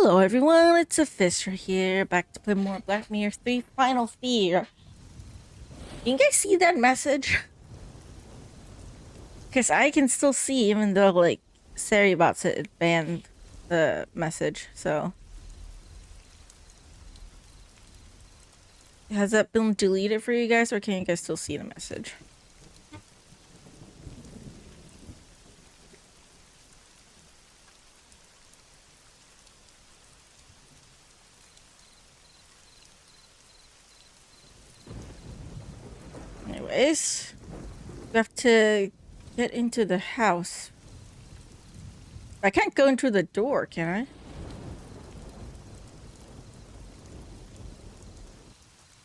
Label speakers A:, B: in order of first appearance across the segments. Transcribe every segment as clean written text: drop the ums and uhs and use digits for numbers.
A: Hello everyone, it's Luphisra here, back to play more Black Mirror 3 Final Fear. You guys see that message? Because I can still see, even though, like, Sari about to banned the message, so. Has that been deleted for you guys, or can you guys still see the message? Anyways, we have to get into the house. I can't go into the door, can I?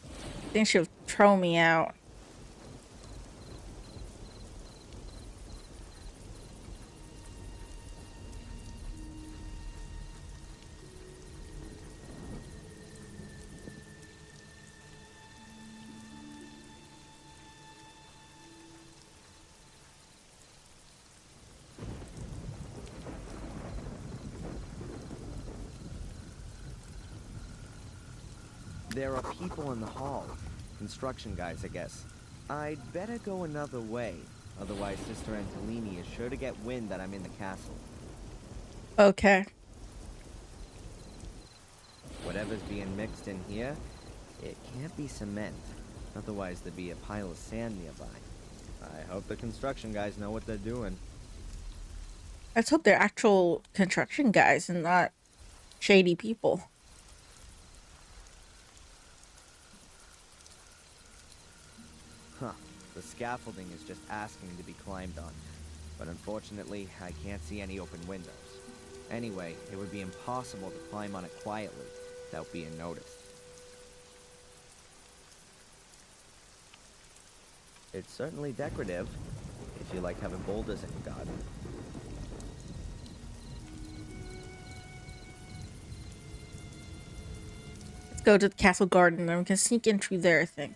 A: I think she'll throw me out.
B: There are people in the hall. Construction guys, I guess. I'd better go another way. Otherwise, Sister Antolini is sure to get wind that I'm in the castle.
A: Okay.
B: Whatever's being mixed in here, it can't be cement. Otherwise, there'd be a pile of sand nearby. I hope the construction guys know what they're doing.
A: Let's hope they're actual construction guys and not shady people.
B: Huh. The scaffolding is just asking to be climbed on. But unfortunately, I can't see any open windows. Anyway, it would be impossible to climb on it quietly without being noticed. It's certainly decorative, if you like having boulders in your garden.
A: Let's go to the castle garden and we can sneak in through there, I think.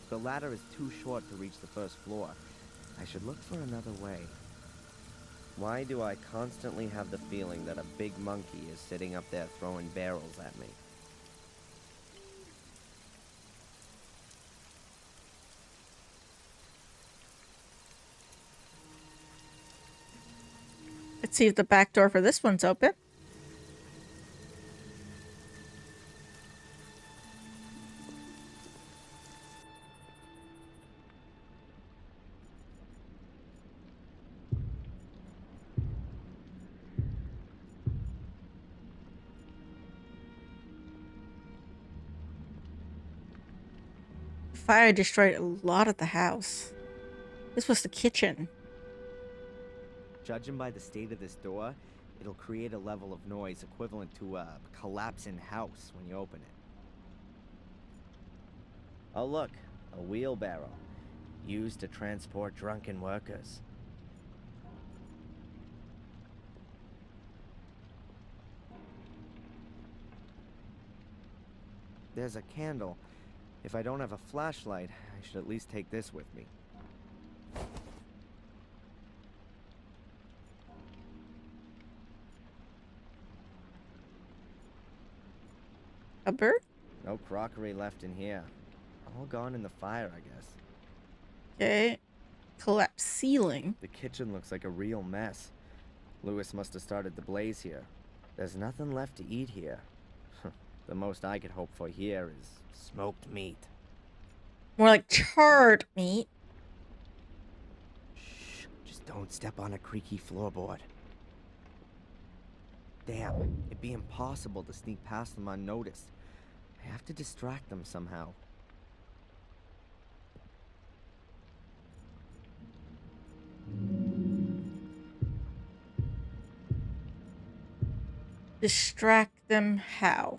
B: The ladder is too short to reach the first floor. I should look for another way. Why do I constantly have the feeling that a big monkey is sitting up there throwing barrels at me?
A: Let's see if the back door for this one's open. The fire destroyed a lot of the house. This was the kitchen.
B: Judging by the state of this door, it'll create a level of noise equivalent to a collapsing house when you open it. Oh look, a wheelbarrow. Used to transport drunken workers. There's a candle. If I don't have a flashlight, I should at least take this with me.
A: A bird?
B: No crockery left in here. All gone in the fire, I guess.
A: Okay. Collapsed ceiling.
B: The kitchen looks like a real mess. Lewis must have started the blaze here. There's nothing left to eat here. The most I could hope for here is smoked meat.
A: More like charred meat.
B: Shh, just don't step on a creaky floorboard. Damn, it'd be impossible to sneak past them unnoticed. I have to distract them somehow.
A: Distract them how?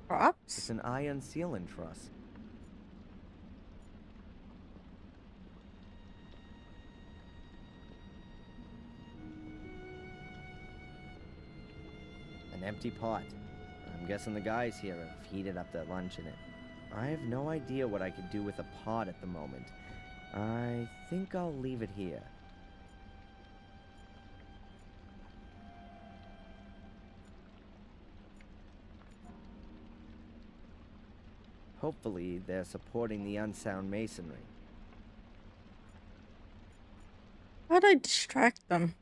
A: Props?
B: It's an iron ceiling truss. empty pot. I'm guessing the guys here have heated up their lunch in it. I have no idea what I could do with a pot at the moment. I think I'll leave it here. Hopefully, they're supporting the unsound masonry.
A: How'd I distract them?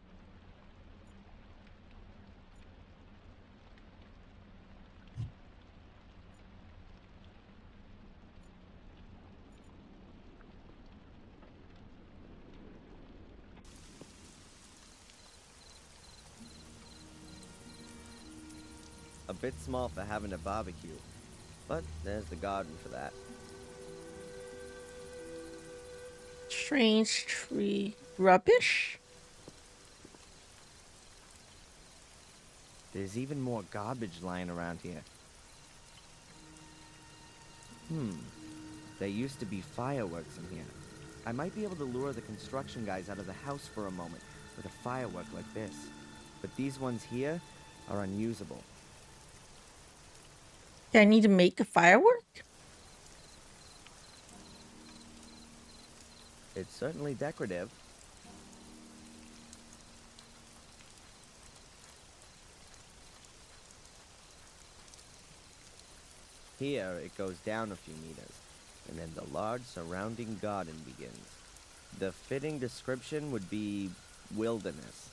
B: A bit small for having a barbecue, but there's the garden for that.
A: Strange tree. Rubbish?
B: There's even more garbage lying around here. There used to be fireworks in here. I might be able to lure the construction guys out of the house for a moment with a firework like this. But these ones here are unusable.
A: Do I need to make a firework?
B: It's certainly decorative. Here, it goes down a few meters, and then the large surrounding garden begins. The fitting description would be wilderness.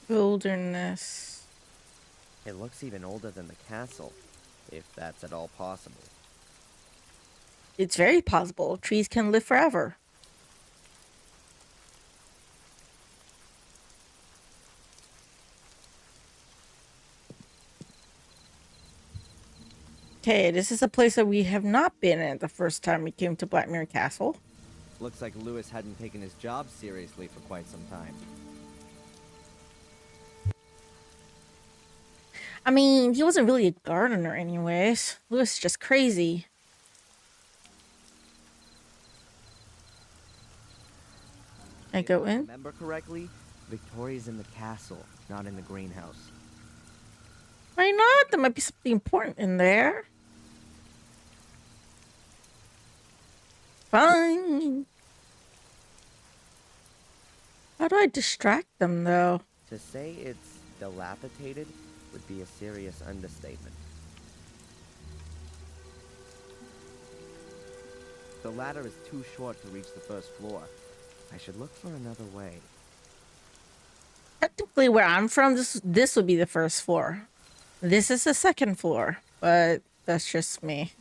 A: Wilderness.
B: It looks even older than the castle, if that's at all possible.
A: It's very possible. Trees can live forever. Okay, this is a place that we have not been in the first time we came to Blackmere Castle.
B: Looks like Lewis hadn't taken his job seriously for quite some time.
A: I mean, he wasn't really a gardener anyways. Lewis is just crazy. Can I go in?
B: Remember correctly, Victoria's in the castle, not in the greenhouse.
A: Why not? There might be something important in there. Fine. How do I distract them, though?
B: To say it's dilapidated would be a serious understatement. The ladder is too short to reach the first floor. I should look for another way.
A: Technically, where I'm from, this would be the first floor. This is the second floor, but that's just me.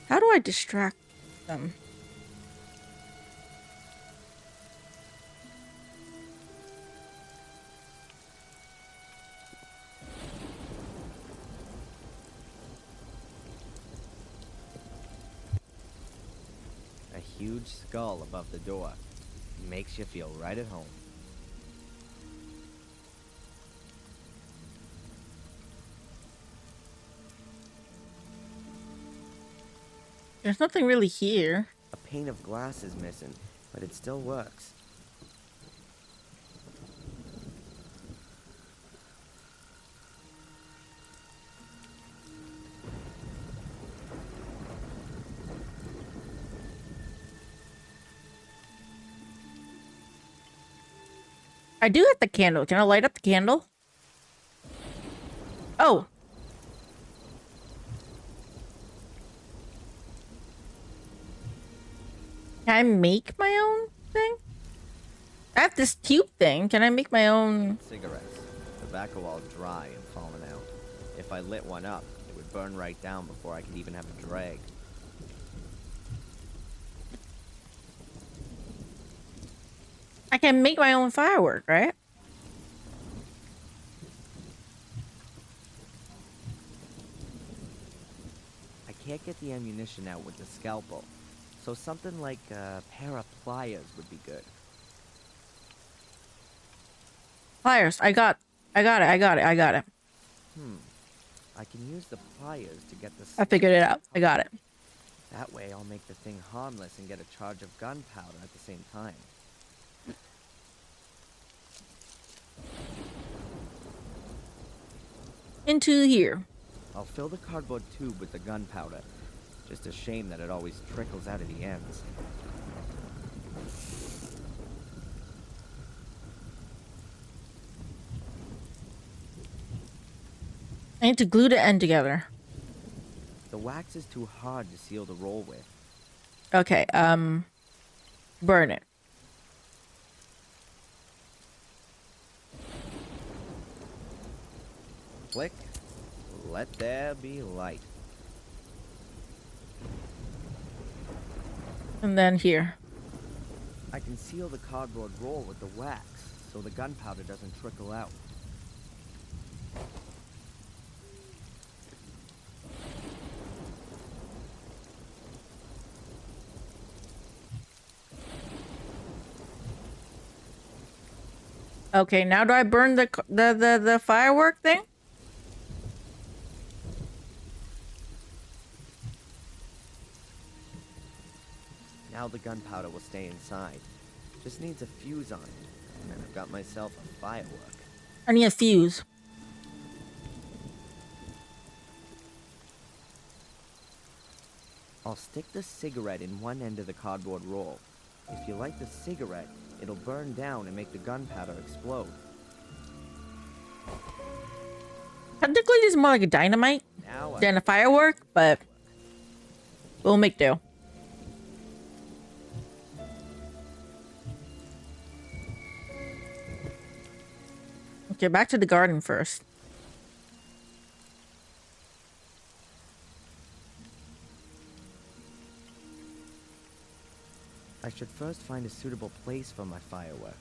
A: How do I distract them?
B: A huge skull above the door. Makes you feel right at home.
A: There's nothing really here.
B: A pane of glass is missing, but it still works.
A: I do have the candle. Can I light up the candle? Oh. Can I make my own thing? I have this tube thing. Can I make my own?
B: Cigarettes. Tobacco all dry and fallen out. If I lit one up, it would burn right down before I could even have a drag.
A: I can make my own firework, right?
B: I can't get the ammunition out with the scalpel, so something like a pair of pliers would be good.
A: Pliers. I got it.
B: I can use the pliers to get the...
A: I figured it out. I got it.
B: That way I'll make the thing harmless and get a charge of gunpowder at the same time.
A: into here.
B: I'll fill the cardboard tube with the gunpowder. Just a shame that it always trickles out of the ends.
A: I need to glue the end together.
B: The wax is too hard to seal the roll with.
A: Okay, burn it.
B: Click. Let there be light.
A: And then here.
B: I can seal the cardboard roll with the wax, so the gunpowder doesn't trickle out.
A: Okay, now do I burn the firework thing?
B: Now the gunpowder will stay inside. Just needs a fuse on it, and then I've got myself a firework.
A: I need a fuse.
B: I'll stick the cigarette in one end of the cardboard roll. If you light the cigarette, it'll burn down and make the gunpowder explode.
A: Technically, this is more like a dynamite
B: Now
A: than a firework, but we'll make do. Okay, back to the garden first.
B: I should first find a suitable place for my firework.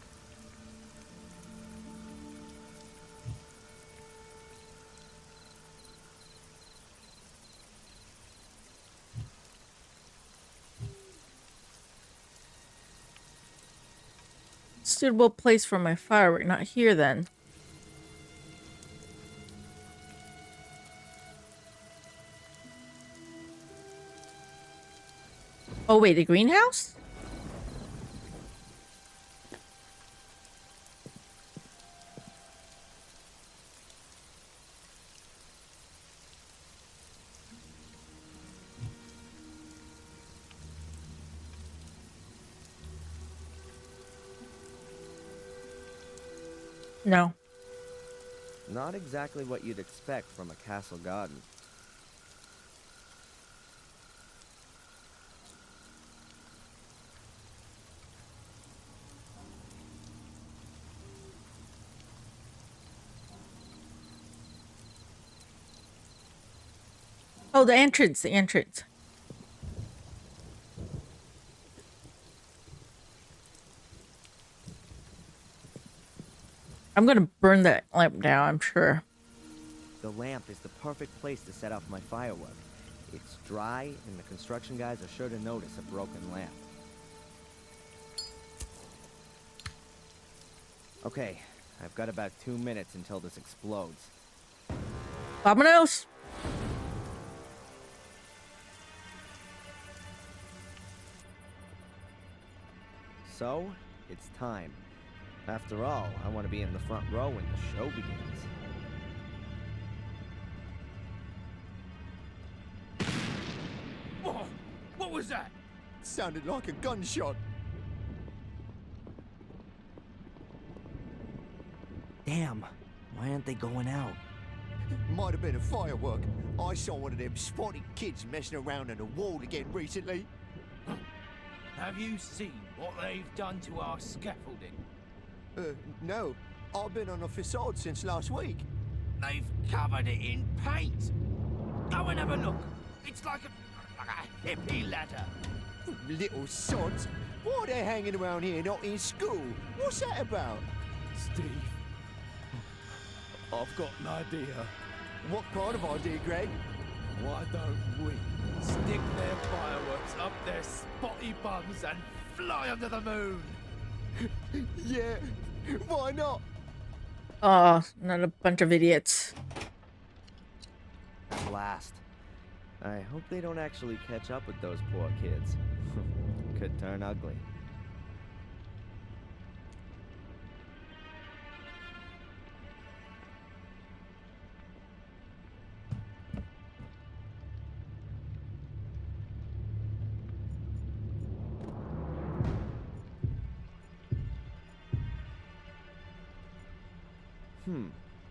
A: Suitable place for my firework, not here then. Oh wait, the greenhouse? No.
B: Not exactly what you'd expect from a castle garden.
A: Oh, the entrance, the entrance. I'm gonna burn that lamp down, I'm sure.
B: The lamp is the perfect place to set off my firework. It's dry, and the construction guys are sure to notice a broken lamp. Okay, I've got about 2 minutes until this explodes.
A: Vamonos!
B: So, it's time. After all, I want to be in the front row when the show begins.
C: Whoa! What was that?
D: Sounded like a gunshot.
B: Damn, why aren't they going out?
D: Might have been a firework. I saw one of them spotty kids messing around on the wall again recently.
C: Have you seen what they've done to our scaffolding?
D: No. I've been on the facade since last week.
C: They've covered it in paint. Go and have a look. It's like a hippie ladder.
D: Little sods. Why are they hanging around here not in school? What's that about?
C: Steve, I've got an idea.
D: What kind of idea, Greg?
C: Why don't we stick their fireworks up their spotty bums and fly under the moon?
D: Yeah, why not?
A: Oh, not a bunch of idiots.
B: At last. I hope they don't actually catch up with those poor kids. Could turn ugly.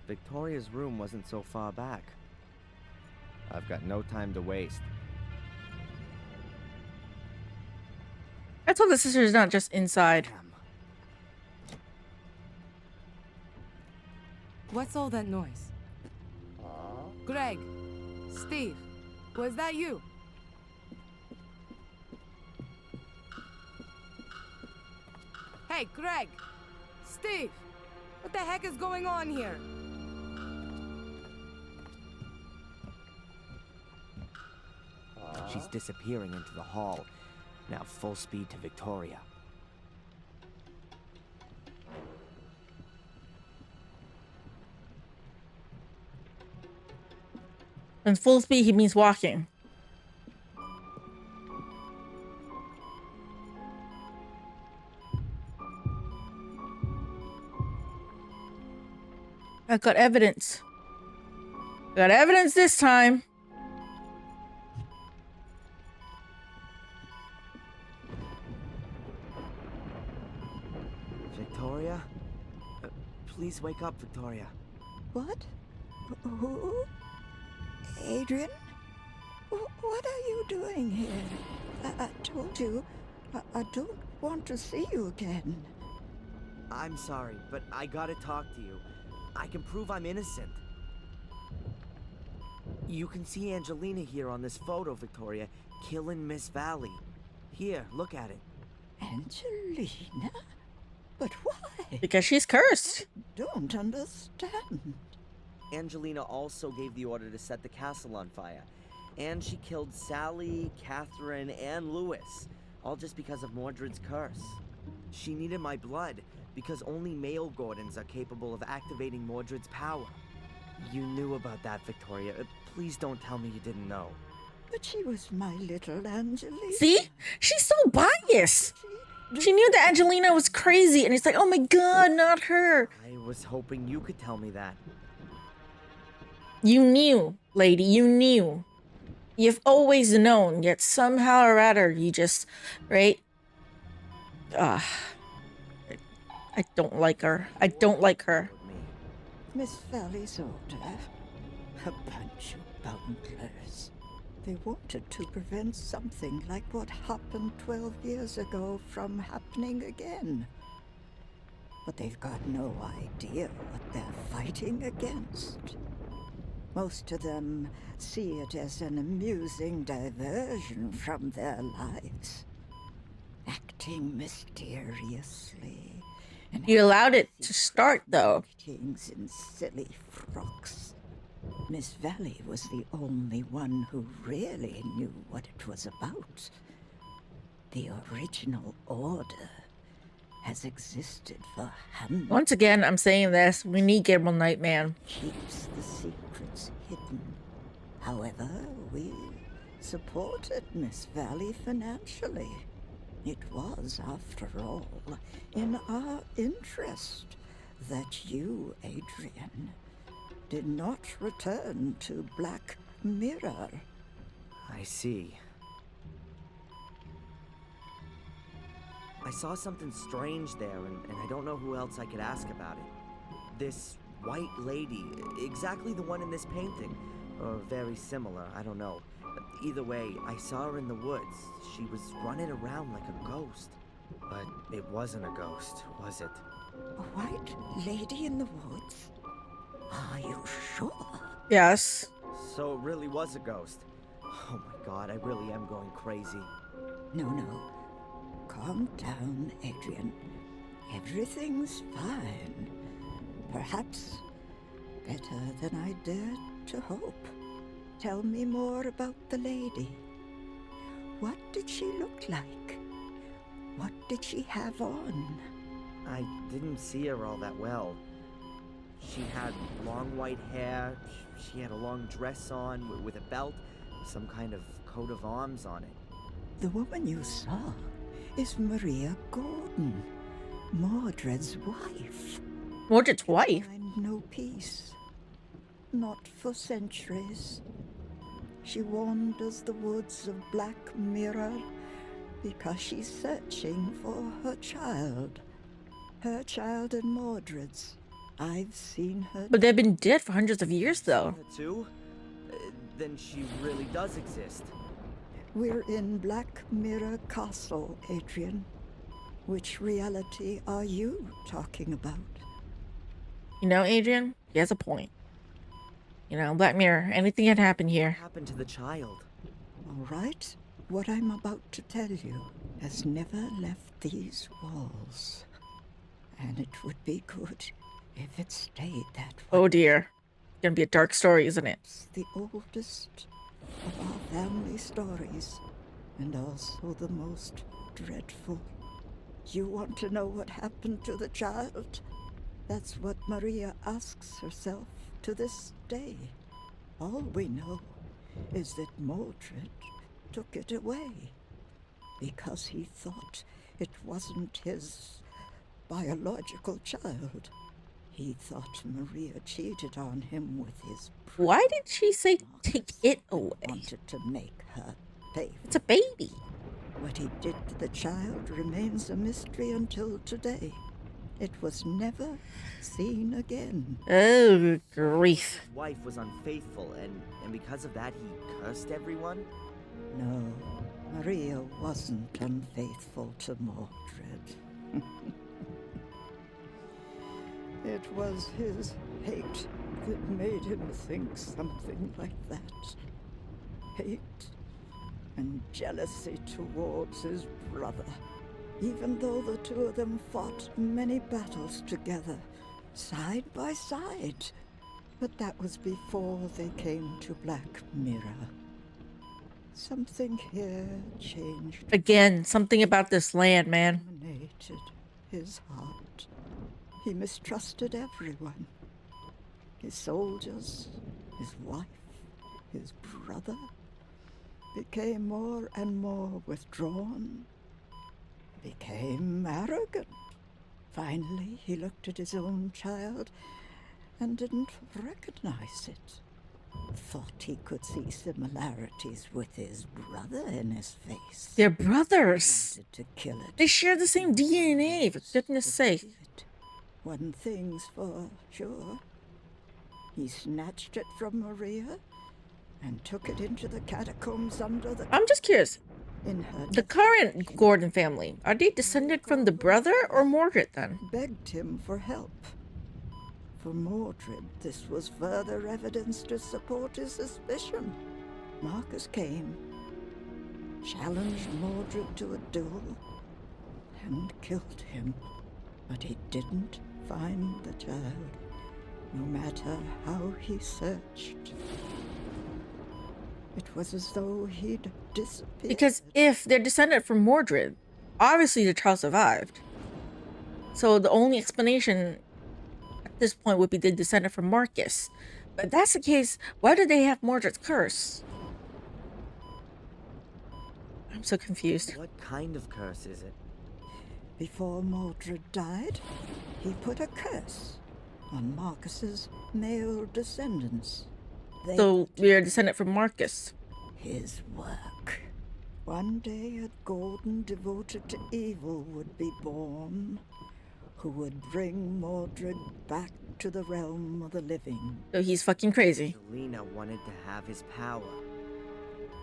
B: Victoria's room wasn't so far back. I've got no time to waste.
A: I told the sister's not just inside.
E: What's all that noise? Greg, Steve, was that you? Hey, Greg, Steve, what the heck is going on here?
B: She's disappearing into the hall. Now full speed to Victoria.
A: And full speed, he means walking. I got evidence. Got evidence this time.
B: Victoria? Please wake up, Victoria.
F: What? Who? Adrian? What are you doing here? I told you, I don't want to see you again.
B: I'm sorry, but I gotta talk to you. I can prove I'm innocent. You can see Angelina here on this photo, Victoria, killing Miss Valley. Here, look at it.
F: Angelina? But why?
A: Because she's cursed.
F: Don't understand.
B: Angelina also gave the order to set the castle on fire. And she killed Sally, Catherine, and Lewis. All just because of Mordred's curse. She needed my blood, because only male Gordons are capable of activating Mordred's power. You knew about that, Victoria. Please don't tell me you didn't know.
F: But she was my little Angelina.
A: See? She's so biased. She knew that Angelina was crazy, and it's like, oh my god, not her.
B: I was hoping you could tell me that.
A: You knew, lady, you knew. You've always known, yet somehow or other, you just, right? I don't like her. I don't like her.
F: Miss Valley's order. A bunch of bunglers. They wanted to prevent something like what happened 12 years ago from happening again. But they've got no idea what they're fighting against. Most of them see it as an amusing diversion from their lives. Acting mysteriously. And
A: You allowed it to start, though.
F: meetings in silly frocks. Miss Valley was the only one who really knew what it was about. The original order has existed for hundreds.
A: Once again, I'm saying this. We need Gabriel Nightman.
F: Keeps the secrets hidden. However, we supported Miss Valley financially. It was, after all, in our interest that you, Adrian, did not return to Black Mirror.
B: I see. I saw something strange there, and I don't know who else I could ask about it. This white lady, exactly the one in this painting, or very similar, I don't know. Either way, I saw her in the woods. She was running around like a ghost. But it wasn't a ghost, was it?
F: A white lady in the woods? Are you sure?
A: Yes.
B: So it really was a ghost. Oh my god, I really am going crazy.
F: No. Calm down, Adrian. Everything's fine. Perhaps better than I dared to hope. Tell me more about the lady. What did she look like? What did she have on?
B: I didn't see her all that well. She had long white hair, she had a long dress on with a belt, some kind of coat of arms on it.
F: The woman you saw is Maria Gordon, Mordred's wife.
A: Mordred's wife?
F: Find no peace. Not for centuries. She wanders the woods of Black Mirror because she's searching for her child. Her child and Mordred's. I've seen her.
A: But they've been dead for hundreds of years, though.
B: Her too? Then she really does exist.
F: We're in Black Mirror Castle, Adrian. Which reality are you talking about?
A: You know, Adrian, he has a point. You know, Black Mirror, anything can happen
B: What
A: here.
B: happened to the child?
F: All right, what I'm about to tell you has never left these walls. And it would be good if it stayed that way.
A: Oh dear. It's gonna be a dark story, isn't it?
F: It's the oldest of our family stories, and also the most dreadful. You want to know what happened to the child? That's what Maria asks herself to this day. All we know is that Mordred took it away because he thought it wasn't his biological child. He thought Maria cheated on him with his brother.
A: Why did she say take it away?
F: Wanted to make her pay.
A: It's a baby.
F: What he did to the child remains a mystery until today. It was never seen again.
A: Oh, grief.
B: His wife was unfaithful, and because of that, he cursed everyone?
F: No, Maria wasn't unfaithful to Mordred. It was his hate that made him think something like that. Hate and jealousy towards his brother. Even though the two of them fought many battles together, side by side. But that was before they came to Black Mirror. Something here changed.
A: Again, something about this land, man.
F: Dominated his heart. He mistrusted everyone. His soldiers, his wife, his brother. Became more and more withdrawn. Became arrogant. Finally, he looked at his own child and didn't recognize it. Thought he could see similarities with his brother in his face.
A: They're brothers.
F: Wanted to kill it.
A: They share the same DNA, for goodness sake.
F: One thing's for sure. He snatched it from Maria and took it into the catacombs under the...
A: I'm just curious.
F: In her
A: The current Gordon family, are they descended from the brother or Mordred then?
F: begged him for help. For Mordred, this was further evidence to support his suspicion. Marcus came, challenged Mordred to a duel, and killed him. But he didn't find the child, no matter how he searched. It was as though he'd disappeared.
A: Because if they're descended from Mordred, obviously the child survived. So the only explanation at this point would be they descended from Marcus. But if that's the case, why do they have Mordred's curse? I'm so confused.
B: What kind of curse is it?
F: Before Mordred died, he put a curse on Marcus's male descendants. They
A: So we are descended from Marcus.
F: his work. One day a Gordon devoted to evil would be born, who would bring Mordred back to the realm of the living.
A: So he's fucking crazy.
B: Selena wanted to have his power.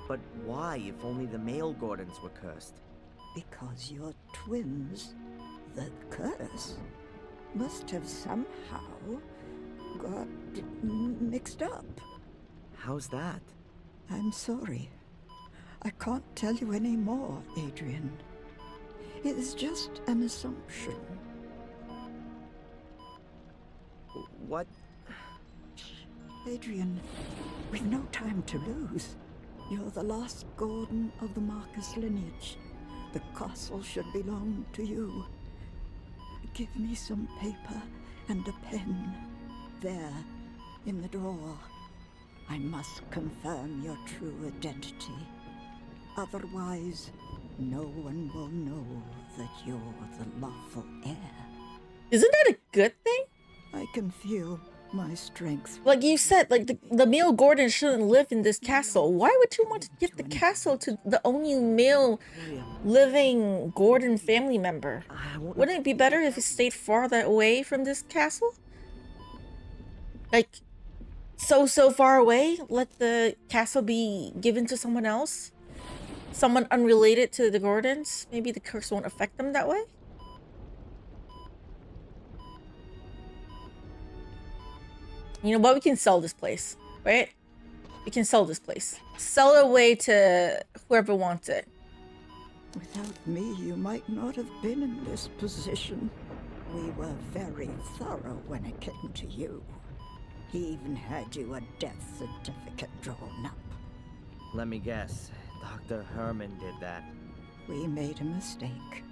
B: But why if only the male Gordons were cursed?
F: Because you're twins, the curse must have somehow got mixed up.
B: How's that?
F: I'm sorry. I can't tell you any more, Adrian. It is just an assumption.
B: What?
F: Adrian, we've no time to lose. You're the last Gordon of the Marcus lineage. The castle should belong to you. Give me some paper and a pen. There, in the drawer. I must confirm your true identity. Otherwise, no one will know that you're the lawful heir.
A: Isn't that a good thing?
F: I can feel my strength.
A: Like you said, like the male Gordon shouldn't live in this castle. Why would you want to give the castle to the only male living Gordon family member?
B: I won't.
A: Wouldn't it be better if he stayed farther away from this castle? Like, so far away? Let the castle be given to someone else? Someone unrelated to the Gordons? Maybe the curse won't affect them that way? You know what? We can sell this place, right? We can sell this place. Sell it away to whoever wants it.
F: Without me, you might not have been in this position. We were very thorough when it came to you. He even had you a death certificate drawn up.
B: Let me guess. Dr. Herman did that.
F: We made a mistake.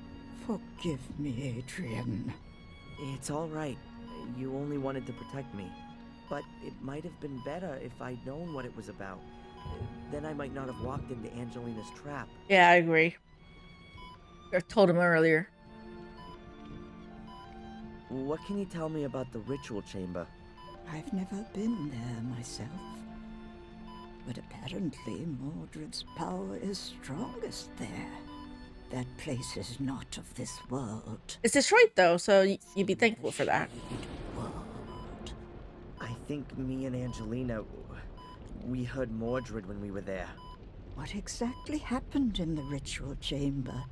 F: Forgive me, Adrian.
G: It's all right. You only wanted to protect me. But it might have been better if I'd known what it was about. Then I might not have walked into Angelina's trap.
A: Yeah, I agree. I told him earlier.
G: What can you tell me about the ritual chamber?
F: I've never been there myself. But apparently Mordred's power is strongest there. That place is not of this world.
A: It's destroyed though, so you'd be thankful for that.
F: World.
G: I think me and Angelina, we heard Mordred when we were there.
F: What exactly happened in the ritual chamber?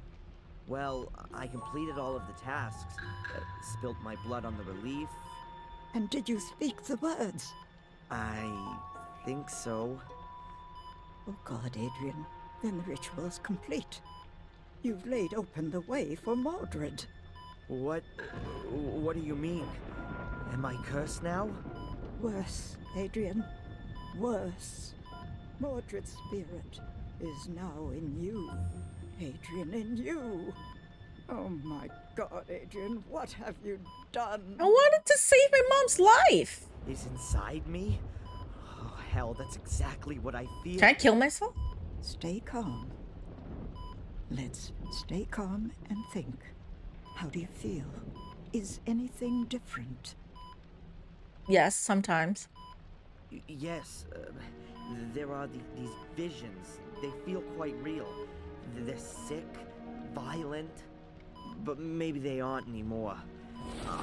G: Well, I completed all of the tasks. Spilt my blood on the relief.
F: And did you speak the words?
G: I think so.
F: Oh God, Adrian. Then the ritual is complete. You've laid open the way for Mordred.
G: What do you mean? Am I cursed now?
F: Worse, Adrian. Worse. Mordred's spirit is now in you. Adrian, in you. Oh my God, Adrian, what have you done?
A: I wanted to save my mom's life.
G: Is inside me? Oh, hell, that's exactly what I feel.
A: Can I kill myself?
F: Stay calm. Let's stay calm and think. How do you feel? Is anything different?
A: Yes, sometimes.
G: Yes, there are these visions. They feel quite real. They're sick, violent, but maybe they aren't anymore.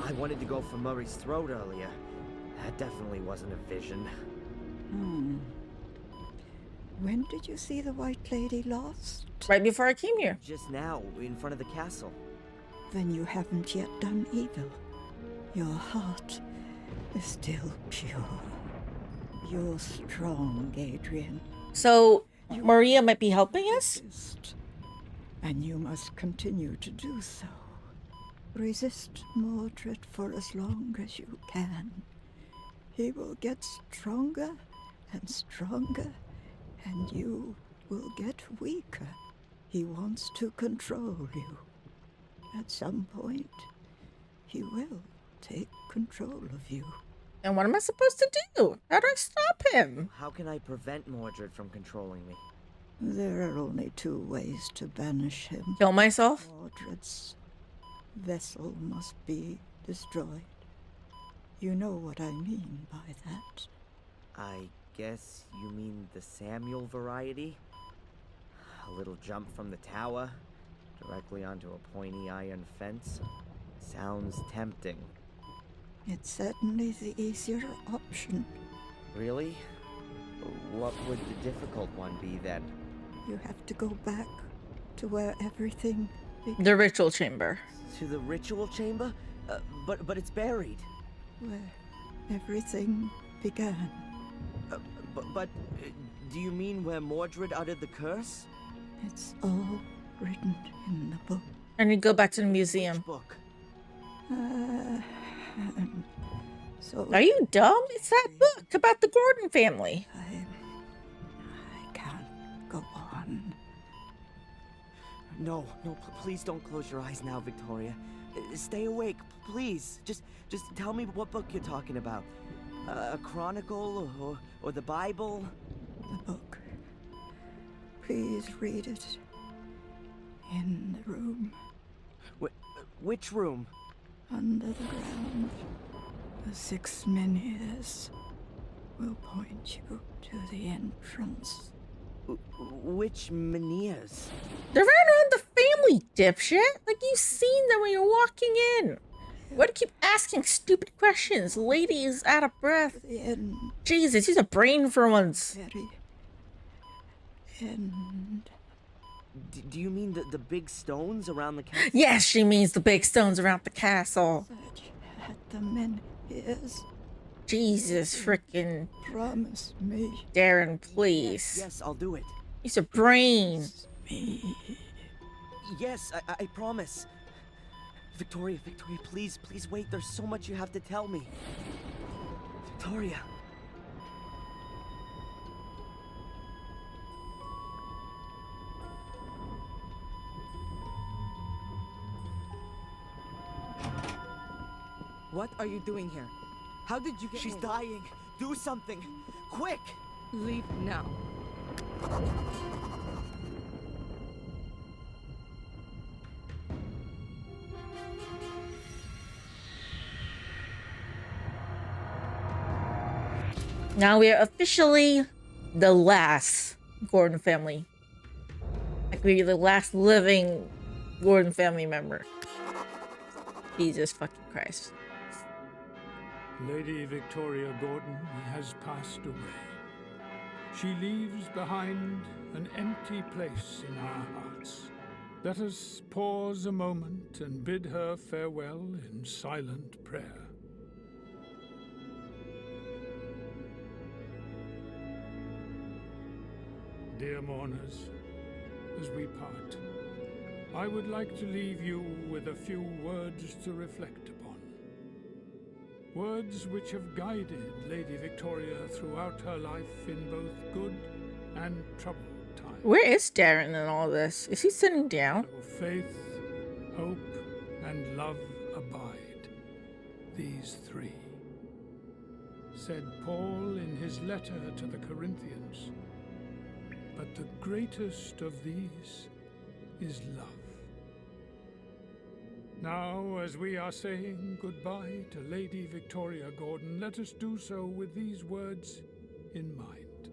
G: I wanted to go for Murray's throat earlier. That definitely wasn't a vision.
F: When did you see the White Lady last?
A: Right before I came here.
G: Just now, in front of the castle.
F: Then you haven't yet done evil. Your heart is still pure. You're strong, Adrian.
A: So, Maria might be helping us?
F: Resist, and you must continue to do so. Resist Mordred for as long as you can. He will get stronger and stronger, and you will get weaker. He wants to control you. At some point, he will take control of you.
A: And what am I supposed to do? How do I stop him?
G: How can I prevent Mordred from controlling me?
F: There are only two ways to banish him.
A: Kill myself?
F: Mordred's vessel must be destroyed. You know what I mean by that.
G: I guess you mean the Samuel variety? A little jump from the tower, directly onto a pointy iron fence. Sounds tempting.
F: It's certainly the easier option.
G: Really? What would the difficult one be then?
F: You have to go back to where everything began.
A: The ritual chamber.
G: To the ritual chamber? But it's buried.
F: Where everything began.
G: But do you mean where Mordred uttered the curse?
F: It's all written in the book.
A: I need to go back to the museum.
G: Which book?
F: So
A: Are you dumb? It's that book about the Gordon family.
F: I can't go on.
G: No, please don't close your eyes now, Victoria. Stay awake, please. Just tell me what book you're talking about. A chronicle or the Bible?
F: The book. Please read it. In the room.
G: Which room?
F: Under the ground. The 6 menhirs will point you to the entrance.
G: Which menhirs?
A: They're right around the family, dipshit. Like, you've seen them when you're walking in. Why do you keep asking stupid questions? Lady is out of breath.
F: The end.
A: Jesus, use a brain for once.
F: Very end.
G: Do you mean the big stones around the castle?
A: Yes, she means the big stones around the castle.
F: Such had the men ears.
A: Jesus freaking
F: Promise me.
A: Darren, please.
G: Yes, I'll do it.
A: Use a brain.
F: Me.
G: Yes, I promise. Victoria, please wait. There's so much you have to tell me. Victoria.
E: What are you doing here? How did you get
G: She's
E: in?
G: dying. Do something. Quick!
E: Leave now.
A: Now we are officially the last Gordon family. Like we're the last living Gordon family member. Jesus fucking Christ.
H: Lady Victoria Gordon has passed away. She leaves behind an empty place in our hearts. Let us pause a moment and bid her farewell in silent prayer. Dear mourners, as we part, I would like to leave you with a few words to reflect upon. Words which have guided Lady Victoria throughout her life in both good and troubled times.
A: Where is Darren in all this? Is he sitting down?
H: So faith, hope, and love abide. These three. Said Paul in his letter to the Corinthians. But the greatest of these is love. Now, as we are saying goodbye to Lady Victoria Gordon, let us do so with these words in mind.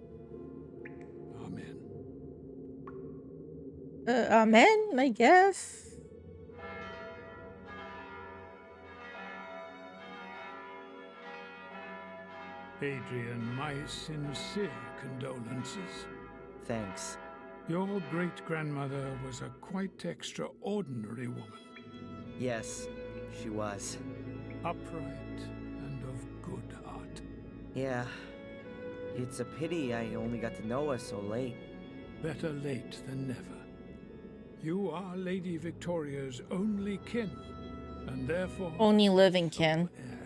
H: Amen.
A: Amen, I guess.
H: Adrian, my sincere condolences.
G: Thanks.
H: Your great-grandmother was a quite extraordinary woman.
G: Yes, she was.
H: Upright and of good heart.
G: Yeah. It's a pity I only got to know her so late.
H: Better late than never. You are Lady Victoria's only kin, and therefore...
A: Only living kin.
H: heir.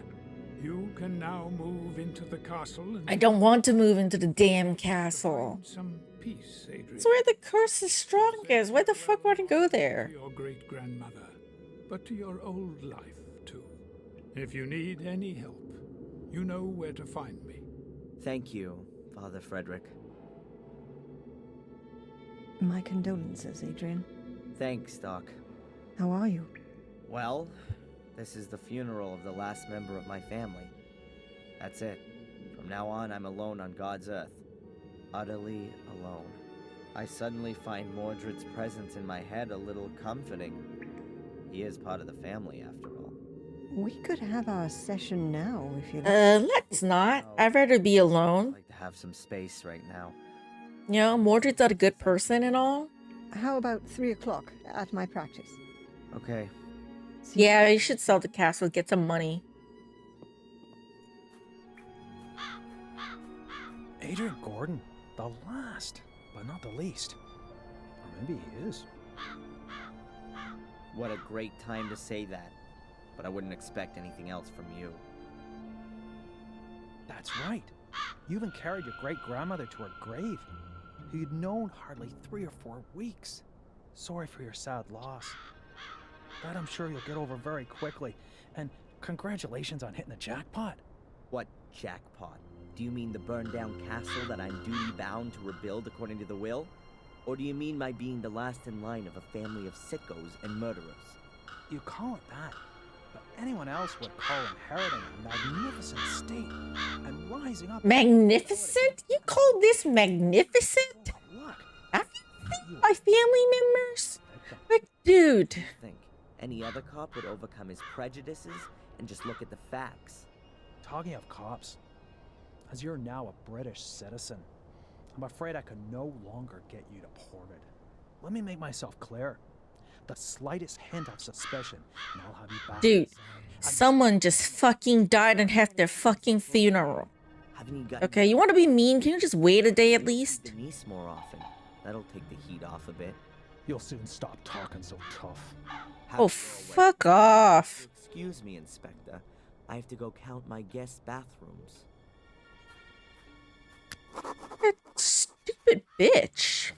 H: You can now move into the castle and...
A: I don't want to move into the damn castle.
H: find some peace, Adrian.
A: It's where the curse is strongest. Why the fuck would I go there?
H: To your great-grandmother, but to your old life, too. If you need any help, you know where to find me.
G: Thank you, Father Frederick.
I: My condolences, Adrian.
G: Thanks, Doc.
I: How are you?
G: Well, this is the funeral of the last member of my family. That's it. From now on, I'm alone on God's earth. Utterly alone. I suddenly find Mordred's presence in my head a little comforting. He is part of the family, after all.
I: We could have our session now, if you like.
A: Let's not. I'd rather be
G: I'd
A: alone.
G: like to have some space right now.
A: You know, Mordred's not a good person and all.
I: How about 3 o'clock at my practice?
G: Okay.
A: Yeah, you should sell the castle, get some money.
J: Adrian Gordon, the last, but not the least. Or maybe he is.
B: What a great time to say that. But I wouldn't expect anything else from you.
J: That's right. You even carried your great-grandmother to her grave, who you'd known hardly 3 or 4 weeks. Sorry for your sad loss. That I'm sure you'll get over very quickly. And congratulations on hitting the jackpot.
B: What jackpot? Do you mean the burned down castle that I'm duty-bound to rebuild according to the will? Or do you mean my being the last in line of a family of sickos and murderers?
J: You call it that, but anyone else would call inheriting a magnificent state and rising up...
A: Magnificent? You call this magnificent?
J: Look,
A: After you think my family members? Like, dude.
B: Think any other cop would overcome his prejudices
G: and just look at the facts.
J: Talking of cops, as you're now a British citizen, I'm afraid I can no longer get you deported. Let me make myself clear. The slightest hint of suspicion, and I'll have you back.
A: Dude, someone just fucking died and had their fucking funeral.
G: Haven't you got
A: Okay, you want to be mean? Can you just wait a day at least?
G: Denise more often? That'll take the heat off a bit.
J: You'll soon stop talking so tough.
A: Oh, fuck off.
G: Excuse me, Inspector. I have to go count my guest bathrooms.
A: That stupid bitch.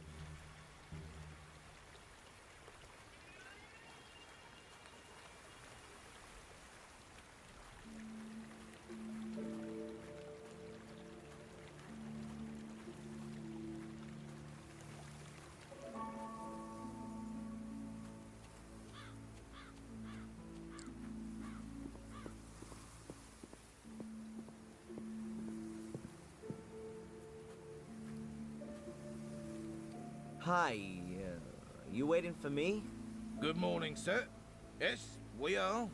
B: Hi, you waiting for me?
C: Good morning, sir. Yes, we are.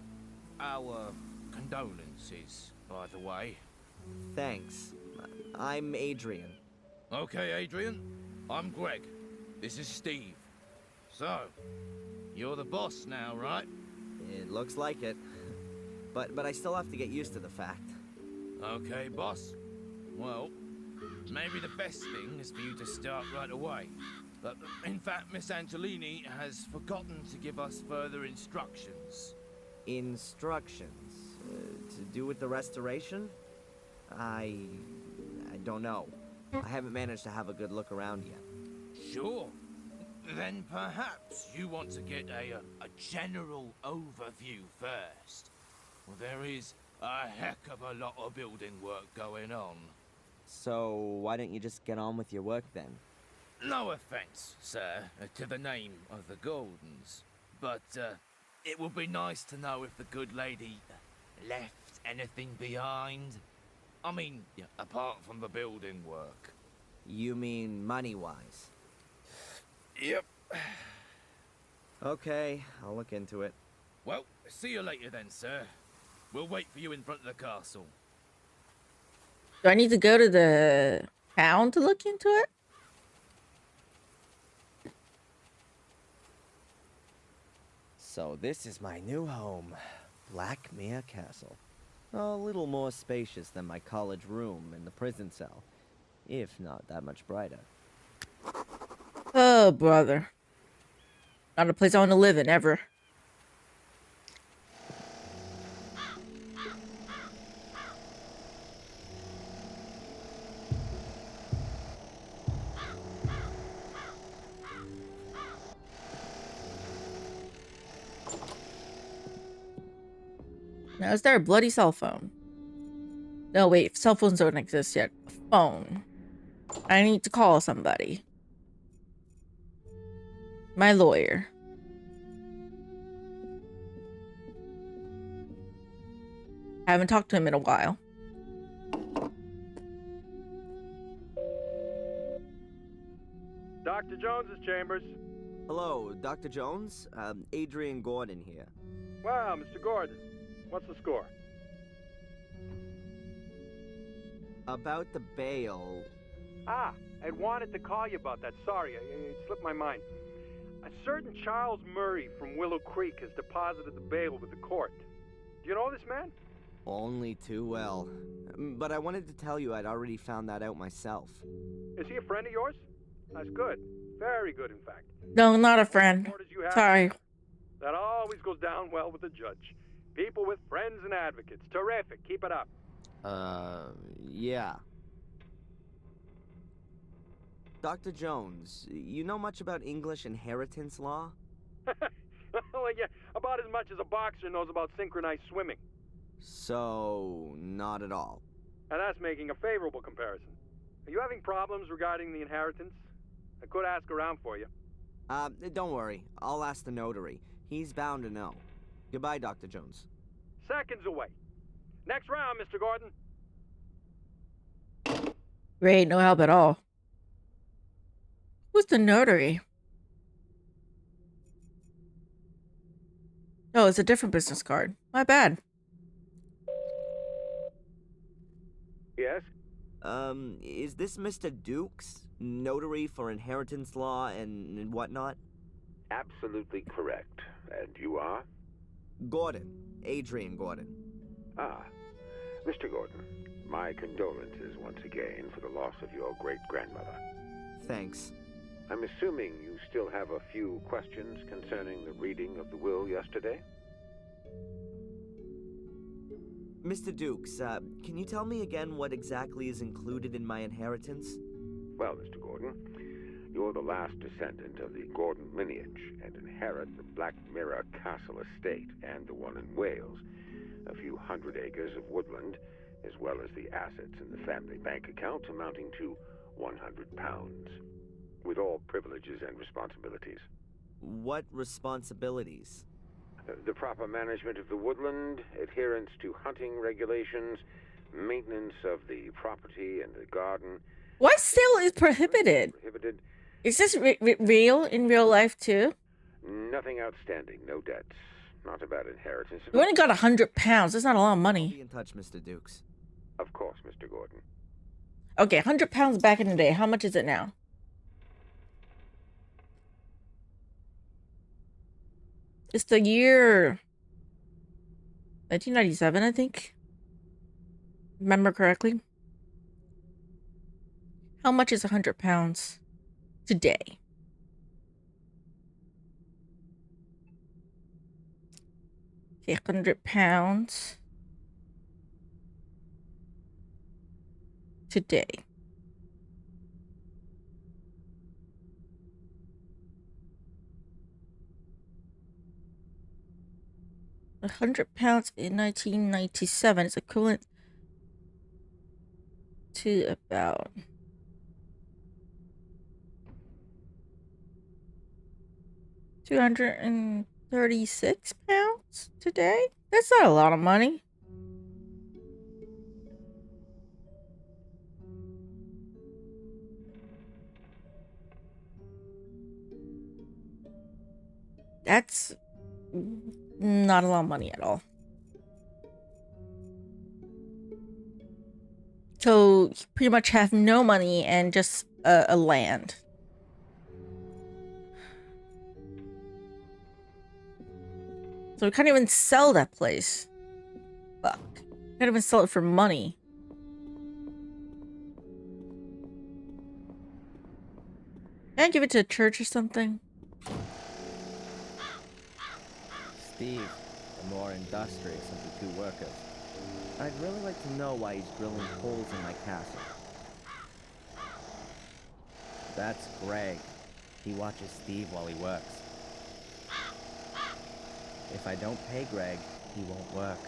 C: Our condolences, by the way.
B: Thanks. I'm Adrian.
C: Okay, Adrian. I'm Greg. This is Steve. So, you're the boss now, right?
B: It looks like it. But I still have to get used to the fact.
C: Okay, boss. Well, maybe the best thing is for you to start right away. But in fact, Miss Angelini has forgotten to give us further instructions.
B: Instructions? To do with the restoration? I don't know. I haven't managed to have a good look around yet.
C: Sure. Then perhaps you want to get a general overview first. Well, there is a heck of a lot of building work going on.
B: So why don't you just get on with your work then?
C: No offense, sir, to the name of the Gordons, but it would be nice to know if the good lady left anything behind. I mean, apart from the building work.
B: You mean money-wise?
C: Yep.
B: Okay, I'll look into it.
C: Well, see you later then, sir. We'll wait for you in front of the castle.
A: Do I need to go to the town to look into it?
B: So this is my new home, Blackmere Castle. A little more spacious than my college room and the prison cell, if not that much brighter.
A: Oh, brother. Not a place I want to live in, ever. Now, is there a bloody cell phone? No, wait. Cell phones don't exist yet. A phone. I need to call somebody. My lawyer. I haven't talked to him in a while.
K: Dr. Jones's chambers.
B: Hello, Dr. Jones? Adrian Gordon here.
K: Wow, Mr. Gordon. What's the score?
B: About the bail.
K: Ah, I wanted to call you about that. Sorry, it slipped my mind. A certain Charles Murray from Willow Creek has deposited the bail with the court. Do you know this man?
B: Only too well. But I wanted to tell you I'd already found that out myself.
K: Is he a friend of yours? That's good. Very good, in fact.
A: No, not a friend.
K: Supporters you have.
A: Sorry.
K: That always goes down well with the judge. People with friends and advocates. Terrific. Keep it up.
B: Yeah. Dr. Jones, you know much about English inheritance law?
K: Well, yeah, about as much as a boxer knows about synchronized swimming.
B: So, not at all.
K: And that's making a favorable comparison. Are you having problems regarding the inheritance? I could ask around for you.
B: Don't worry. I'll ask the notary. He's bound to know. Goodbye, Dr. Jones.
K: Seconds away. Next round, Mr. Gordon.
A: Great, no help at all. Who's the notary? Oh, it's a different business card. My bad.
K: Yes?
G: Is this Mr. Dukes? Notary for inheritance law and whatnot?
L: Absolutely correct. And you are?
G: Gordon. Adrian Gordon.
L: Ah, Mr. Gordon, my condolences once again for the loss of your great-grandmother.
G: Thanks.
L: I'm assuming you still have a few questions concerning the reading of the will yesterday?
G: Mr. Dukes, can you tell me again what exactly is included in my inheritance?
L: Well, Mr. Gordon, you're the last descendant of the Gordon lineage and inherit the Black Mirror Castle estate and the one in Wales, a few hundred acres of woodland, as well as the assets in the family bank account amounting to £100, with all privileges and responsibilities.
G: What responsibilities?
L: The proper management of the woodland, adherence to hunting regulations, maintenance of the property and the garden.
A: Why sale is prohibited? Is this real in real life too?
L: Nothing outstanding, no debts. Not about inheritance.
A: You only got £100. That's not a lot of money.
G: Be in touch, Mr. Dukes.
L: Of course, Mr. Gordon.
A: Okay, £100 back in the day. How much is it now? It's the year 1997, I think. Remember correctly? How much is £100 today? Okay, £100 today. £100 in 1997 is equivalent to about £236 today. That's not a lot of money. That's not a lot of money at all. So you pretty much have no money and just a land. So we can't even sell that place. Fuck. Can't even sell it for money. Can I give it to a church or something?
B: Steve, the more industrious of the two workers. I'd really like to know why he's drilling holes in my castle. That's Greg. He watches Steve while he works. If I don't pay Greg, he won't work.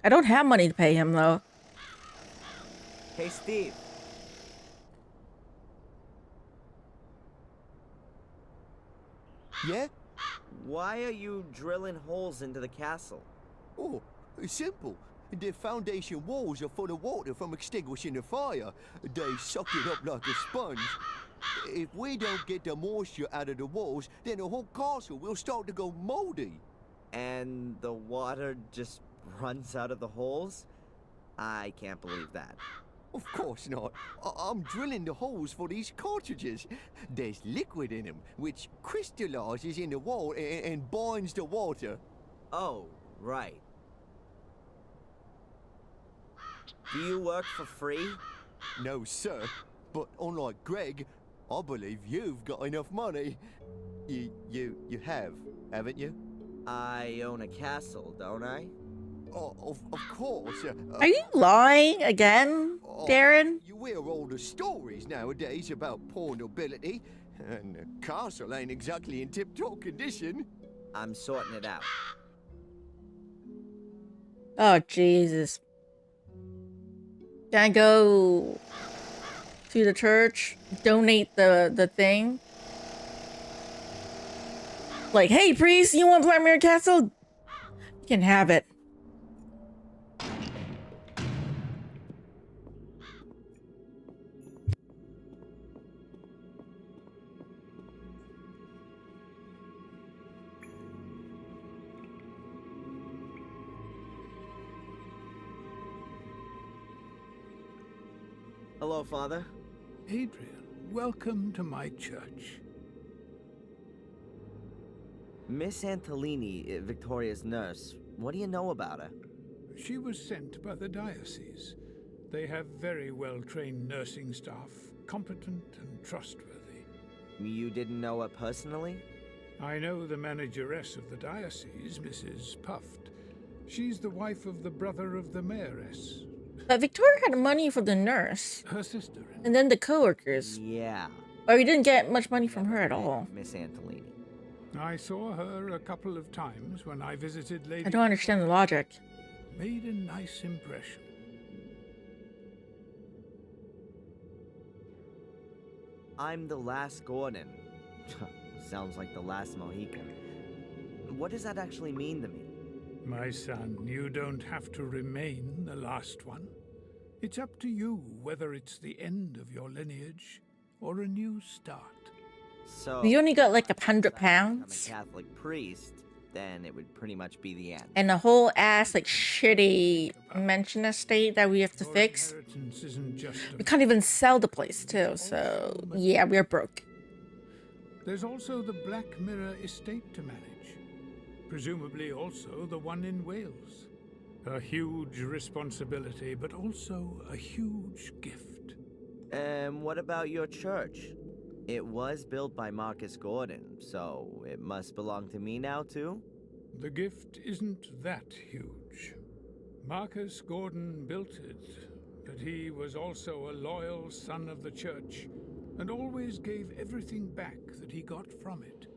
A: I don't have money to pay him, though.
G: Hey, Steve.
D: Yeah?
G: Why are you drilling holes into the castle?
D: Oh, it's simple. The foundation walls are full of water from extinguishing the fire. They suck it up like a sponge. If we don't get the moisture out of the walls, then the whole castle will start to go moldy.
G: And the water just runs out of the holes? I can't believe that.
D: Of course not. I'm drilling the holes for these cartridges. There's liquid in them, which crystallizes in the wall and binds the water.
G: Oh, right. Do you work for free?
D: No, sir. But unlike Greg, I believe you've got enough money. You have, haven't you?
G: I own a castle, don't I?
D: Oh, of course.
A: Are you lying again, Darren?
D: You hear all the stories nowadays about poor nobility, and the castle ain't exactly in tip-top condition.
G: I'm sorting it out.
A: Oh, Jesus. Can I go to the church, donate the thing? Like, hey, priest, you want Black Mirror Castle? You can have it.
G: Hello, Father.
H: Adrian, welcome to my church.
G: Miss Antolini, Victoria's nurse. What do you know about her?
H: She was sent by the diocese. They have very well-trained nursing staff, competent and trustworthy.
G: You didn't know her personally?
H: I know the manageress of the diocese, Mrs. Puft. She's the wife of the brother of the mayoress.
A: But Victoria had money for the nurse.
H: Her sister.
A: And then the co-workers.
G: Yeah.
A: But we didn't get much money from her at all.
G: Miss Antolini.
H: I saw her a couple of times when I visited Lady...
A: I don't understand the logic.
H: Made a nice impression.
G: I'm the last Gordon. Sounds like the last Mohican. What does that actually mean to me?
H: My son, you don't have to remain the last one. It's up to you whether it's the end of your lineage or a new start.
G: So,
A: We only got like £100.
G: I'm a Catholic priest, then it would pretty much be the end.
A: And the whole ass like shitty mention estate that we have to fix.
H: Inheritance isn't just
A: We can't even sell the place too, so yeah, we're broke.
H: There's also the Black Mirror estate to manage. Presumably also the one in Wales. A huge responsibility, but also a huge gift.
G: And what about your church? It was built by Marcus Gordon, so it must belong to me now too?
H: The gift isn't that huge. Marcus Gordon built it, but he was also a loyal son of the church, and always gave everything back that he got from it.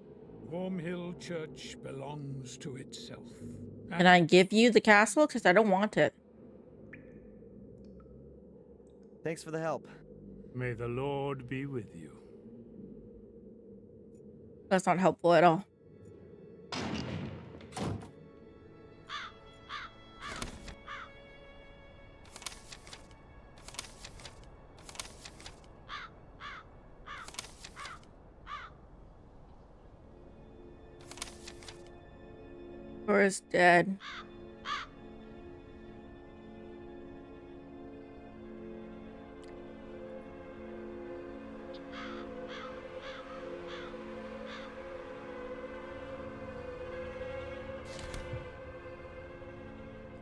H: Wormhill Church belongs to itself.
A: Can I give you the castle? Because I don't want it.
G: Thanks for the help.
H: May the Lord be with you.
A: That's not helpful at all. Or is dead.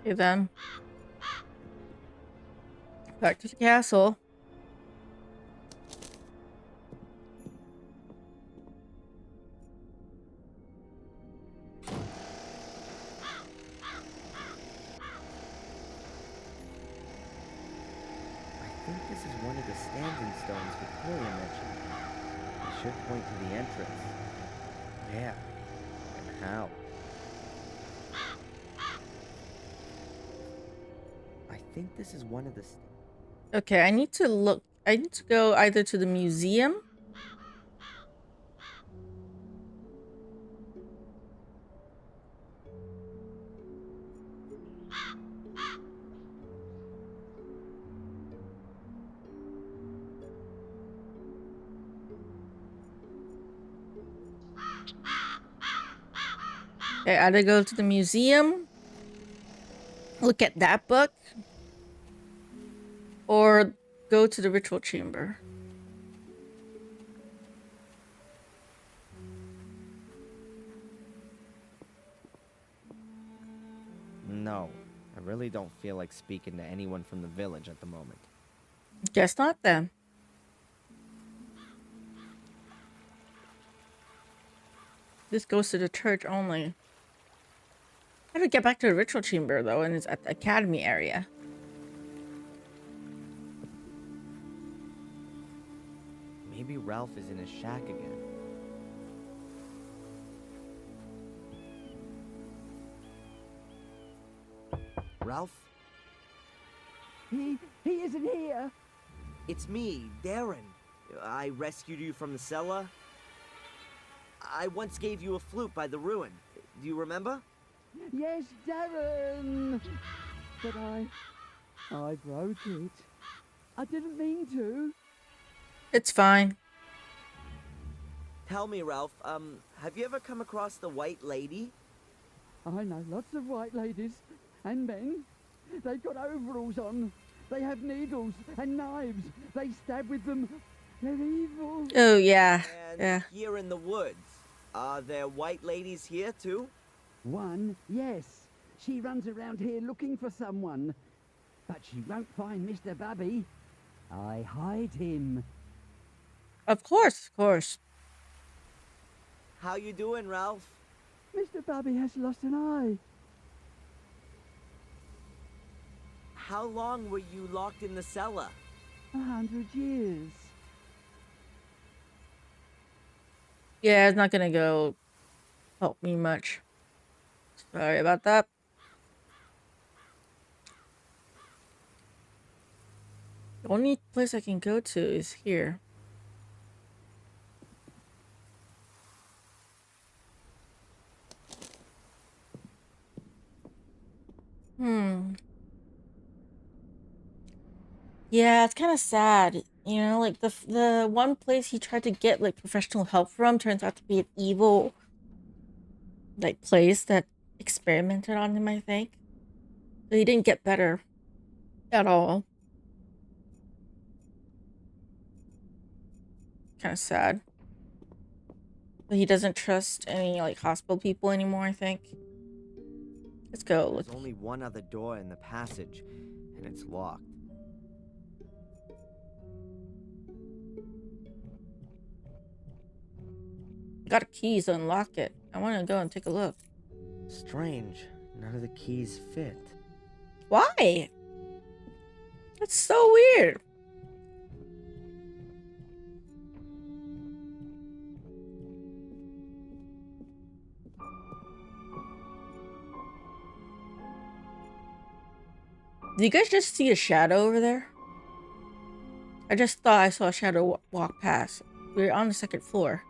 A: Okay then. Back to the castle.
G: I think this is one of the standing stones Victoria mentioned. It should point to the entrance. Where? And how? I think this is one of the...
A: Okay, I need to look. I need to go either to the museum. Okay, either go to the museum, look at that book, or go to the ritual chamber.
G: No, I really don't feel like speaking to anyone from the village at the moment.
A: Guess not then. This goes to the church only. How to get back to the ritual chamber though, and it's at the academy area.
G: Maybe Ralph is in his shack again. Ralph?
M: He isn't here.
G: It's me, Darren. I rescued you from the cellar. I once gave you a flute by the ruin. Do you remember?
M: Yes, Darren. But I broke it. I didn't mean to.
A: It's fine.
G: Tell me, Ralph, have you ever come across the White Lady?
M: I know lots of white ladies and men. They've got overalls on. They have needles and knives. They stab with them. They're evil.
A: Oh, yeah.
G: And
A: Yeah.
G: here in the woods, are there white ladies here too?
M: One, yes. She runs around here looking for someone. But she won't find Mr. Bubby. I hide him.
A: Of course, of course.
G: How you doing, Ralph?
M: Mr. Bubby has lost an eye.
G: How long were you locked in the cellar?
M: 100 years.
A: Yeah, it's not gonna go help me much. Sorry about that. The only place I can go to is here. Yeah, it's kind of sad. You know, like the one place he tried to get like professional help from turns out to be an evil like place that experimented on him, I think. So he didn't get better at all. Kind of sad. But he doesn't trust any like hospital people anymore, I think. Let's go.
B: There's only one other door in the passage, and it's locked.
A: Got a key to unlock it. I want to go and take a look.
B: Strange. None of the keys fit.
A: Why? That's so weird. Do you guys just see a shadow over there? I just thought I saw a shadow walk past. We're on the second floor.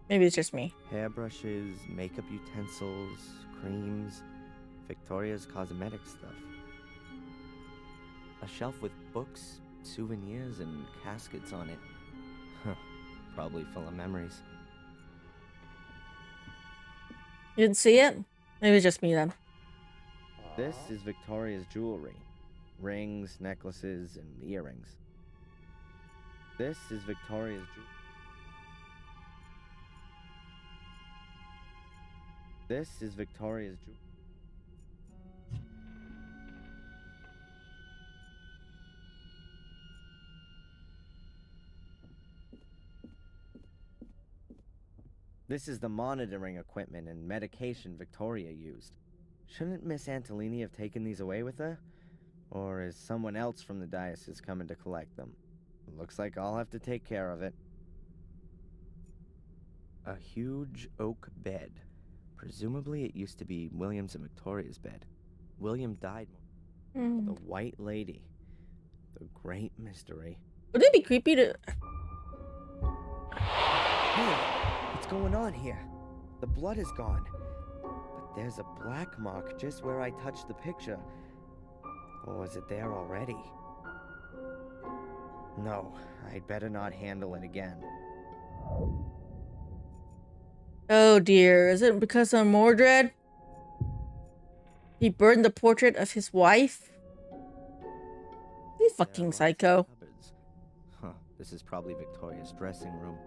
A: Maybe it's just me.
B: Hairbrushes, makeup utensils, creams, Victoria's cosmetic stuff. A shelf with books, souvenirs, and caskets on it. Huh. Probably full of memories.
A: You didn't see it? Maybe it's just me then.
B: This is Victoria's jewelry. Rings, necklaces, and earrings. This is Victoria's jewelry. This is Victoria's jewelry. This is the monitoring equipment and medication Victoria used. Shouldn't Miss Antolini have taken these away with her? Or is someone else from the diocese coming to collect them? Looks like I'll have to take care of it. A huge oak bed. Presumably it used to be William's and Victoria's bed. William died. The White Lady. The great mystery.
A: Would it be creepy to...
B: Hey, what's going on here? The blood is gone. But there's a black mark just where I touched the picture. Or was it there already? No, I'd better not handle it again.
A: Oh dear, is it because of Mordred? He burned the portrait of his wife? You fucking psycho.
B: Huh, this is probably Victoria's dressing room.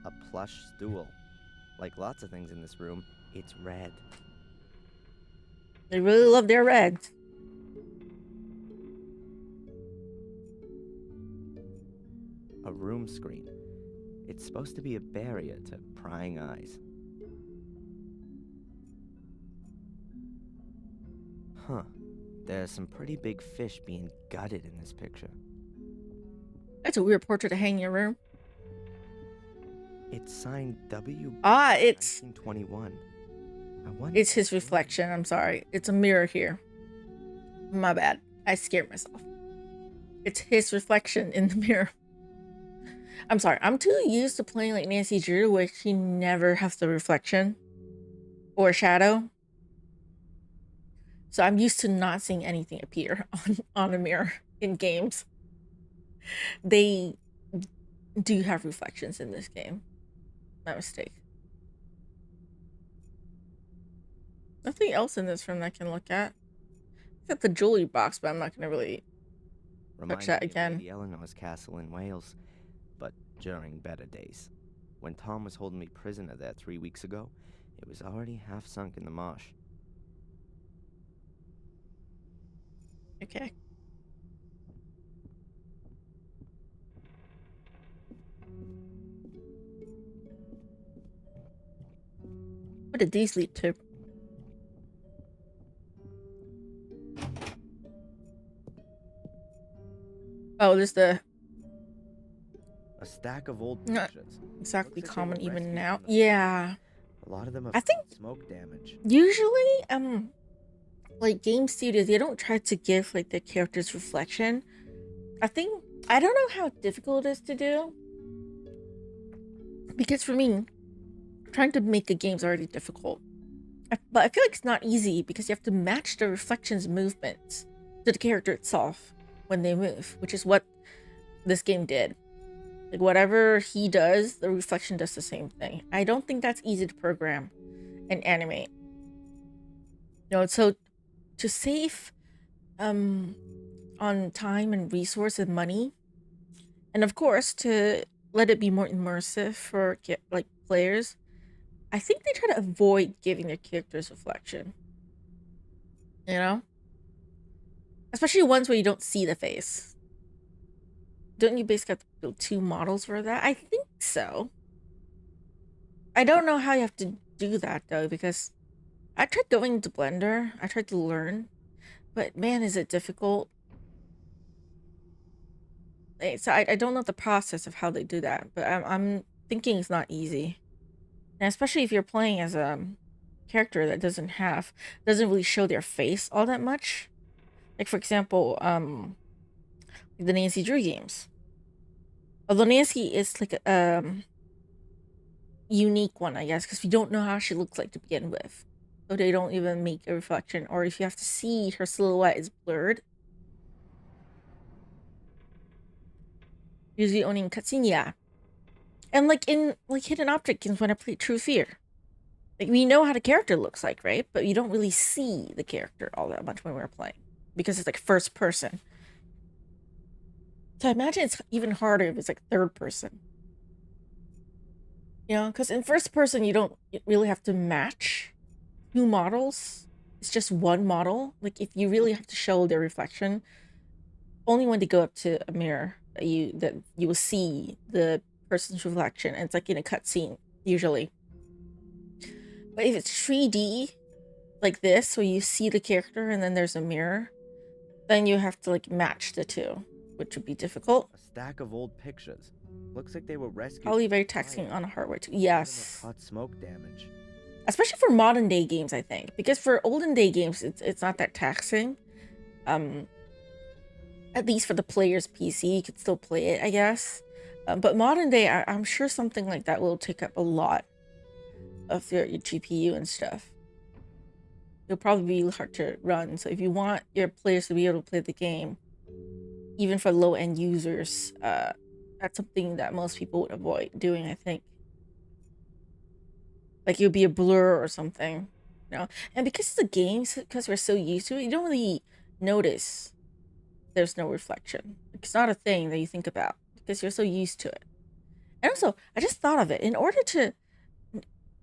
B: A plush stool. Like lots of things in this room, it's red.
A: They really love their reds.
B: A room screen. It's supposed to be a barrier to prying eyes. Huh. There's some pretty big fish being gutted in this picture.
A: That's a weird portrait to hang in your room.
B: It's signed W.
A: It's
B: 1921.
A: It's his reflection. I'm sorry. It's a mirror here. My bad. I scared myself. It's his reflection in the mirror. I'm sorry. I'm too used to playing like Nancy Drew, where she never has the reflection or shadow. So I'm used to not seeing anything appear on a mirror in games. They do have reflections in this game. My mistake. Nothing else in this room that I can look at. Got the jewelry box, but I'm not gonna really touch that again.
B: Lady Eleanor's castle in Wales, but during better days. When Tom was holding me prisoner there 3 weeks ago, it was already half sunk in the marsh.
A: Okay. What did these lead to? Oh, there's the...
B: A stack of old
A: Not
B: pictures.
A: exactly
B: Looks like they
A: common
B: were
A: even
B: rescued
A: now.
B: from the
A: Yeah.
B: A lot of them have
A: I think
B: smoke damage.
A: usually, like game studios, they don't try to give like the character's reflection. I don't know how difficult it is to do. Because for me, trying to make a game is already difficult. But I feel like it's not easy because you have to match the reflection's movements to the character itself when they move, which is what this game did. Like whatever he does, the reflection does the same thing. I don't think that's easy to program and animate. So to save on time and resource and money, and of course to let it be more immersive for like players, I think they try to avoid giving their characters reflection. Especially ones where you don't see the face. Don't you basically have to build 2 models for that? I think so. I don't know how you have to do that though, because I tried going into Blender. I tried to learn, but man, is it difficult. So I don't know the process of how they do that, but I'm thinking it's not easy. And especially if you're playing as a character that doesn't really show their face all that much. Like for example, the Nancy Drew games. Although Nancy is like a unique one, I guess, because we don't know how she looks like to begin with. So they don't even make a reflection, or if you have to see her silhouette is blurred. Usually only in cutscene, yeah. And like in like hidden object games when I play True Fear. Like we know how the character looks like, right? But you don't really see the character all that much when we're playing. Because it's like first person. So I imagine it's even harder if it's like third person. Because in first person you don't really have to match 2 models. It's just one model. Like if you really have to show their reflection, only when they go up to a mirror that you will see the person's reflection, and it's like in a cutscene usually. But if it's 3D like this, where you see the character and then there's a mirror, then you have to like match the 2, which would be difficult.
B: A stack of old pictures. Looks like they were rescued.
A: Probably very taxing on hardware too. Yes.
B: Hot smoke damage.
A: Especially for modern day games, I think, because for olden day games, it's not that taxing. At least for the player's PC, you could still play it, I guess. But modern day, I'm sure something like that will take up a lot of your GPU and stuff. It'll probably be hard to run. So if you want your players to be able to play the game, even for low-end users, that's something that most people would avoid doing, I think. Like it would be a blur or something, And because it's a game, because we're so used to it, you don't really notice there's no reflection. It's not a thing that you think about because you're so used to it. And also, I just thought of it. In order to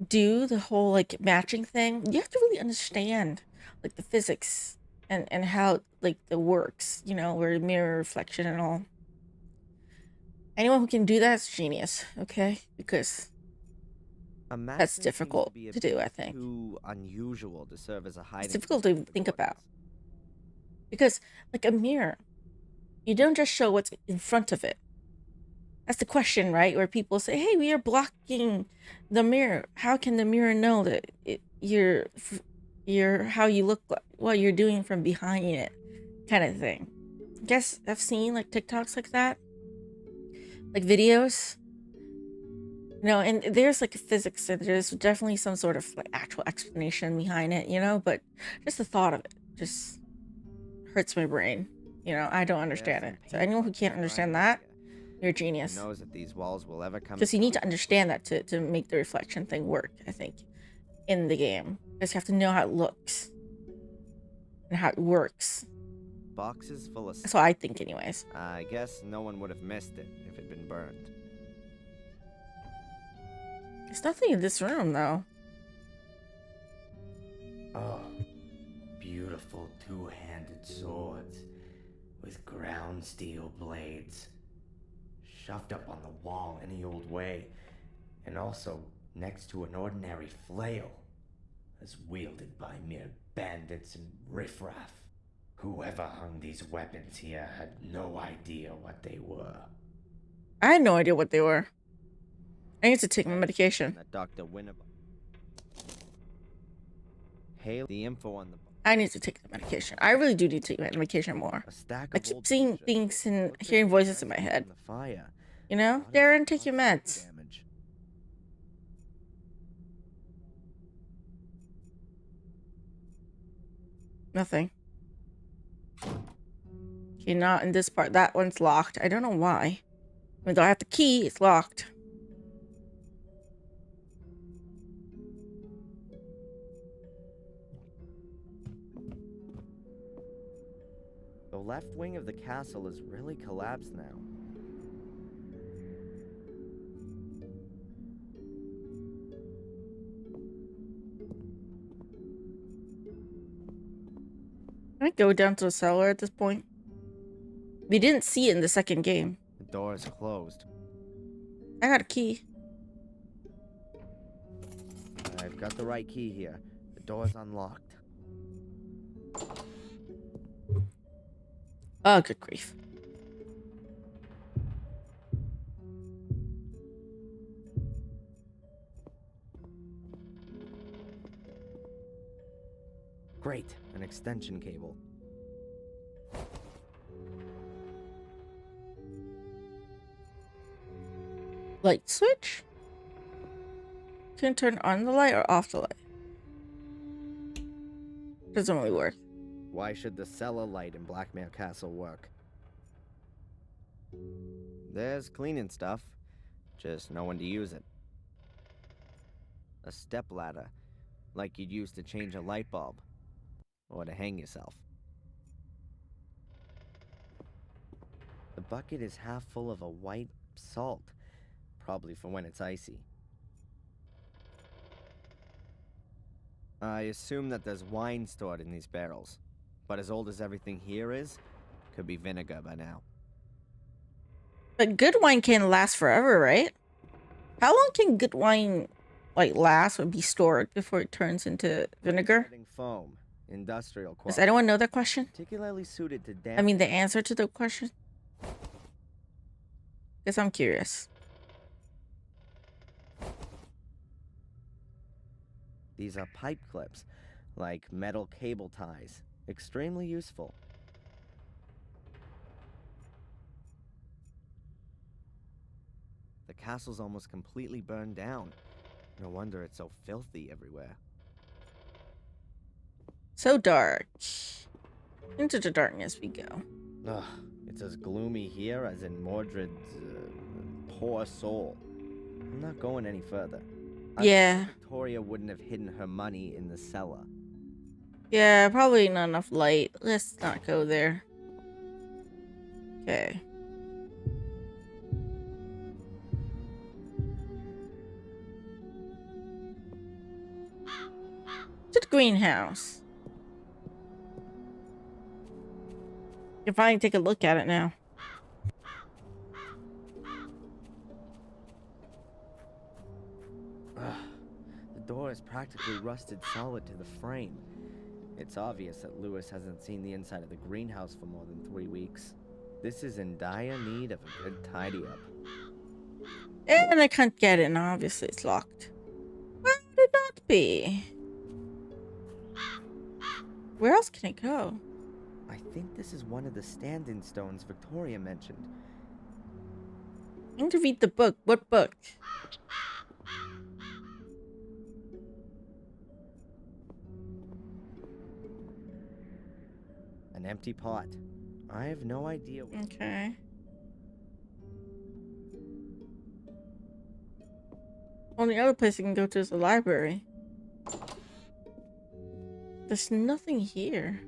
A: do the whole like matching thing, you have to really understand like the physics and how like it works, where mirror reflection and all. Anyone who can do that is genius, okay? Because that's difficult to do, I think.
B: Too unusual to serve as a hiding.
A: It's difficult to think about. Because like a mirror, you don't just show what's in front of it. That's the question, right? Where people say, hey, we are blocking the mirror. How can the mirror know that you're how you look like, what you're doing from behind it, kind of thing. I guess I've seen like TikToks like that, like videos, and there's like physics and there's definitely some sort of like actual explanation behind it, but just the thought of it just hurts my brain. I don't understand it. So anyone who can't understand that, you're a genius.
B: Who knows if these walls will ever come.
A: Because you need to understand that to make the reflection thing work, I think, in the game. Just have to know how it looks and how it works.
B: Boxes full of...
A: That's what I think anyways.
B: I guess no one would have missed it if it'd been burned.
A: There's nothing in this room though.
N: Oh, beautiful two-handed swords with ground steel blades, shoved up on the wall any old way, and also next to an ordinary flail, as wielded by mere bandits and riffraff. Whoever hung these weapons here had no idea what they were.
A: I had no idea what they were. I need to take my medication.
B: Dr. Winneba. Hey, the info on the...
A: I need to take the medication. I really do need to take my medication more. I keep seeing things and hearing voices in my head. You know? Darren, take your meds. Nothing. Okay, not in this part. That one's locked. I don't know why. Even though I have the key, it's locked.
B: The left wing of the castle is really collapsed now.
A: Can I go down to the cellar at this point? We didn't see it in the second game.
B: The door is closed.
A: I got a key.
B: I've got the right key here. The door's unlocked.
A: Oh, good grief.
B: Great, an extension cable.
A: Light switch? Can turn on the light or off the light? Doesn't really work.
B: Why should the cellar light in Blackmare Castle work? There's cleaning stuff, just no one to use it. A step ladder, like you'd use to change a light bulb, or to hang yourself. The bucket is half full of a white salt, probably for when it's icy. I assume that there's wine stored in these barrels. But as old as everything here is, could be vinegar by now.
A: But good wine can last forever, right? How long can good wine like last or be stored before it turns into vinegar?
B: Foam, industrial quality.
A: Does anyone know that question?
B: Particularly suited to damp.
A: I mean, the answer to the question? Guess I'm curious.
B: These are pipe clips, like metal cable ties. Extremely useful. The castle's almost completely burned down. No wonder it's so filthy everywhere.
A: So dark. Into the darkness we go.
B: Ugh, it's as gloomy here as in Mordred's poor soul. I'm not going any further.
A: Yeah.
B: Victoria wouldn't have hidden her money in the cellar.
A: Yeah, probably not enough light. Let's not go there. Okay. To the greenhouse. You can finally take a look at it now.
B: The door is practically rusted solid to the frame. It's obvious that Lewis hasn't seen the inside of the greenhouse for more than 3 weeks. This is in dire need of a good tidy up.
A: And I can't get it, and obviously it's locked. Where would it not be? Where else can it go?
B: I think this is one of the stand-in stones Victoria mentioned.
A: I need to read the book. What book?
B: An empty pot. I have no idea.
A: Okay. Only other place I can go to is the library. There's nothing here.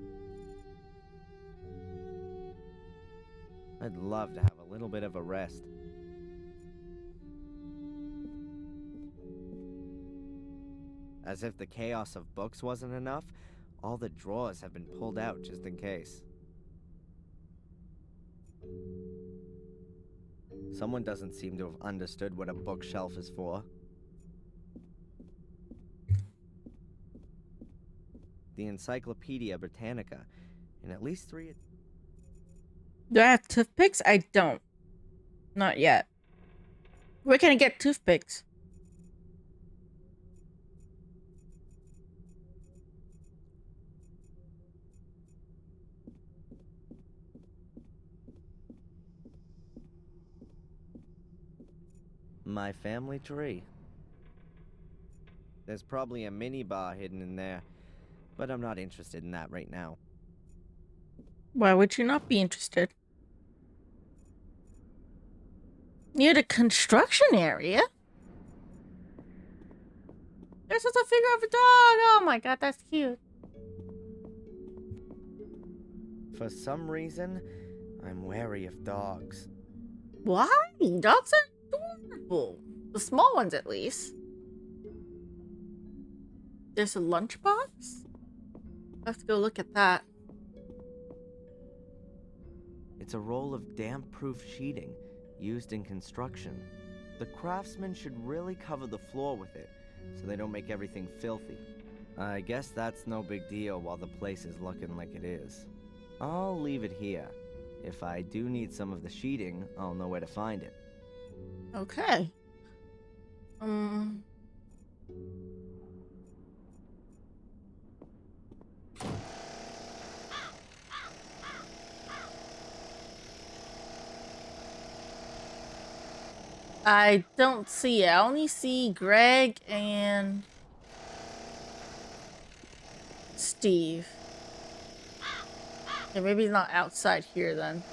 B: I'd love to have a little bit of a rest. As if the chaos of books wasn't enough, all the drawers have been pulled out just in case. Someone doesn't seem to have understood what a bookshelf is for. The Encyclopedia Britannica, and at least 3...
A: Do I have toothpicks? I don't. Not yet. Where can I get toothpicks?
B: My family tree. There's probably a mini bar hidden in there, but I'm not interested in that right now.
A: Why would you not be interested? Near the construction area? There's just a figure of a dog! Oh my god, that's cute.
B: For some reason, I'm wary of dogs.
A: Why? Dogs are adorable. The small ones, at least. There's a lunchbox? I have to go look at that.
B: It's a roll of damp-proof sheeting used in construction. The craftsmen should really cover the floor with it, so they don't make everything filthy. I guess that's no big deal while the place is looking like it is. I'll leave it here. If I do need some of the sheeting, I'll know where to find it.
A: Okay. I don't see it. I only see Greg and Steve. Yeah, maybe not outside here then.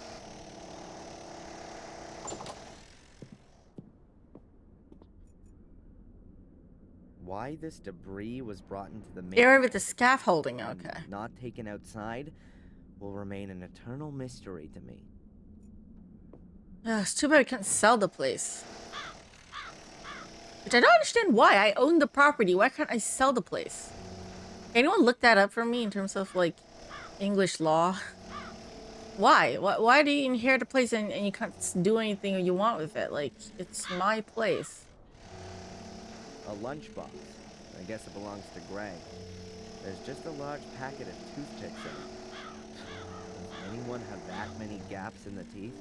B: Why this debris was brought into the main
A: Area with the scaffolding, okay.
B: not taken outside will remain an eternal mystery to me.
A: It's too bad we can't sell the place. Which I don't understand why. I own the property. Why can't I sell the place? Anyone look that up for me in terms of, like, English law? Why? Why do you inherit a place and you can't do anything you want with it? Like, it's my place.
B: A lunchbox. I guess it belongs to Greg. There's just a large packet of toothpicks in it. Does anyone have that many gaps in the teeth?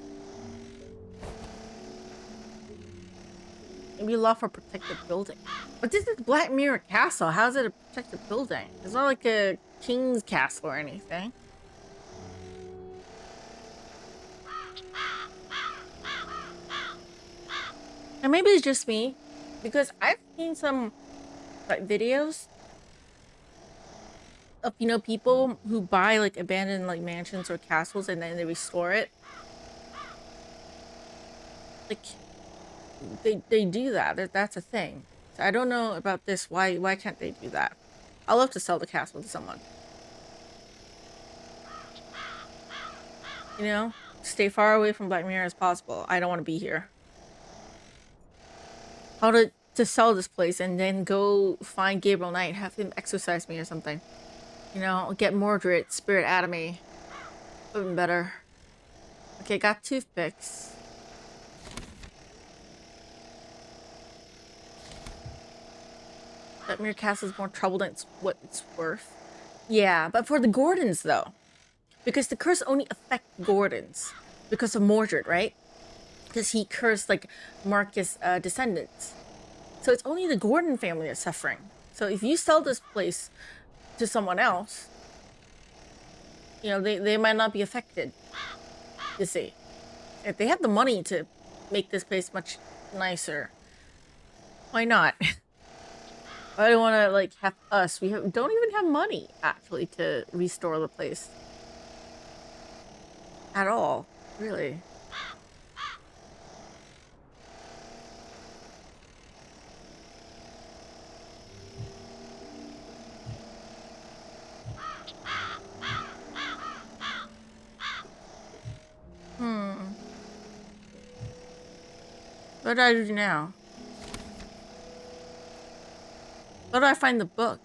A: Maybe law for protected building. But this is Black Mirror Castle. How is it a protected building? It's not like a king's castle or anything. And maybe it's just me, because I've seen some like videos of, you know, people who buy like abandoned like mansions or castles and then they restore it. Like they do that. That's a thing. So I don't know about this. Why can't they do that? I'd love to sell the castle to someone. You know, stay far away from Black Mirror as possible. I don't want to be here. How to sell this place and then go find Gabriel Knight, have him exorcise me or something. You know, get Mordred spirit out of me. Even better. Okay, got toothpicks. That Mirror Castle is more trouble than what it's worth. Yeah, but for the Gordons though. Because the curse only affects Gordons. Because of Mordred, right? Because he cursed like Marcus' descendants. So it's only the Gordon family that's suffering. So if you sell this place to someone else, you know, they might not be affected. You see. If they have the money to make this place much nicer, why not? I don't want to like have us. We don't even have money actually to restore the place. At all. Really. What do I do now? How do I find the book?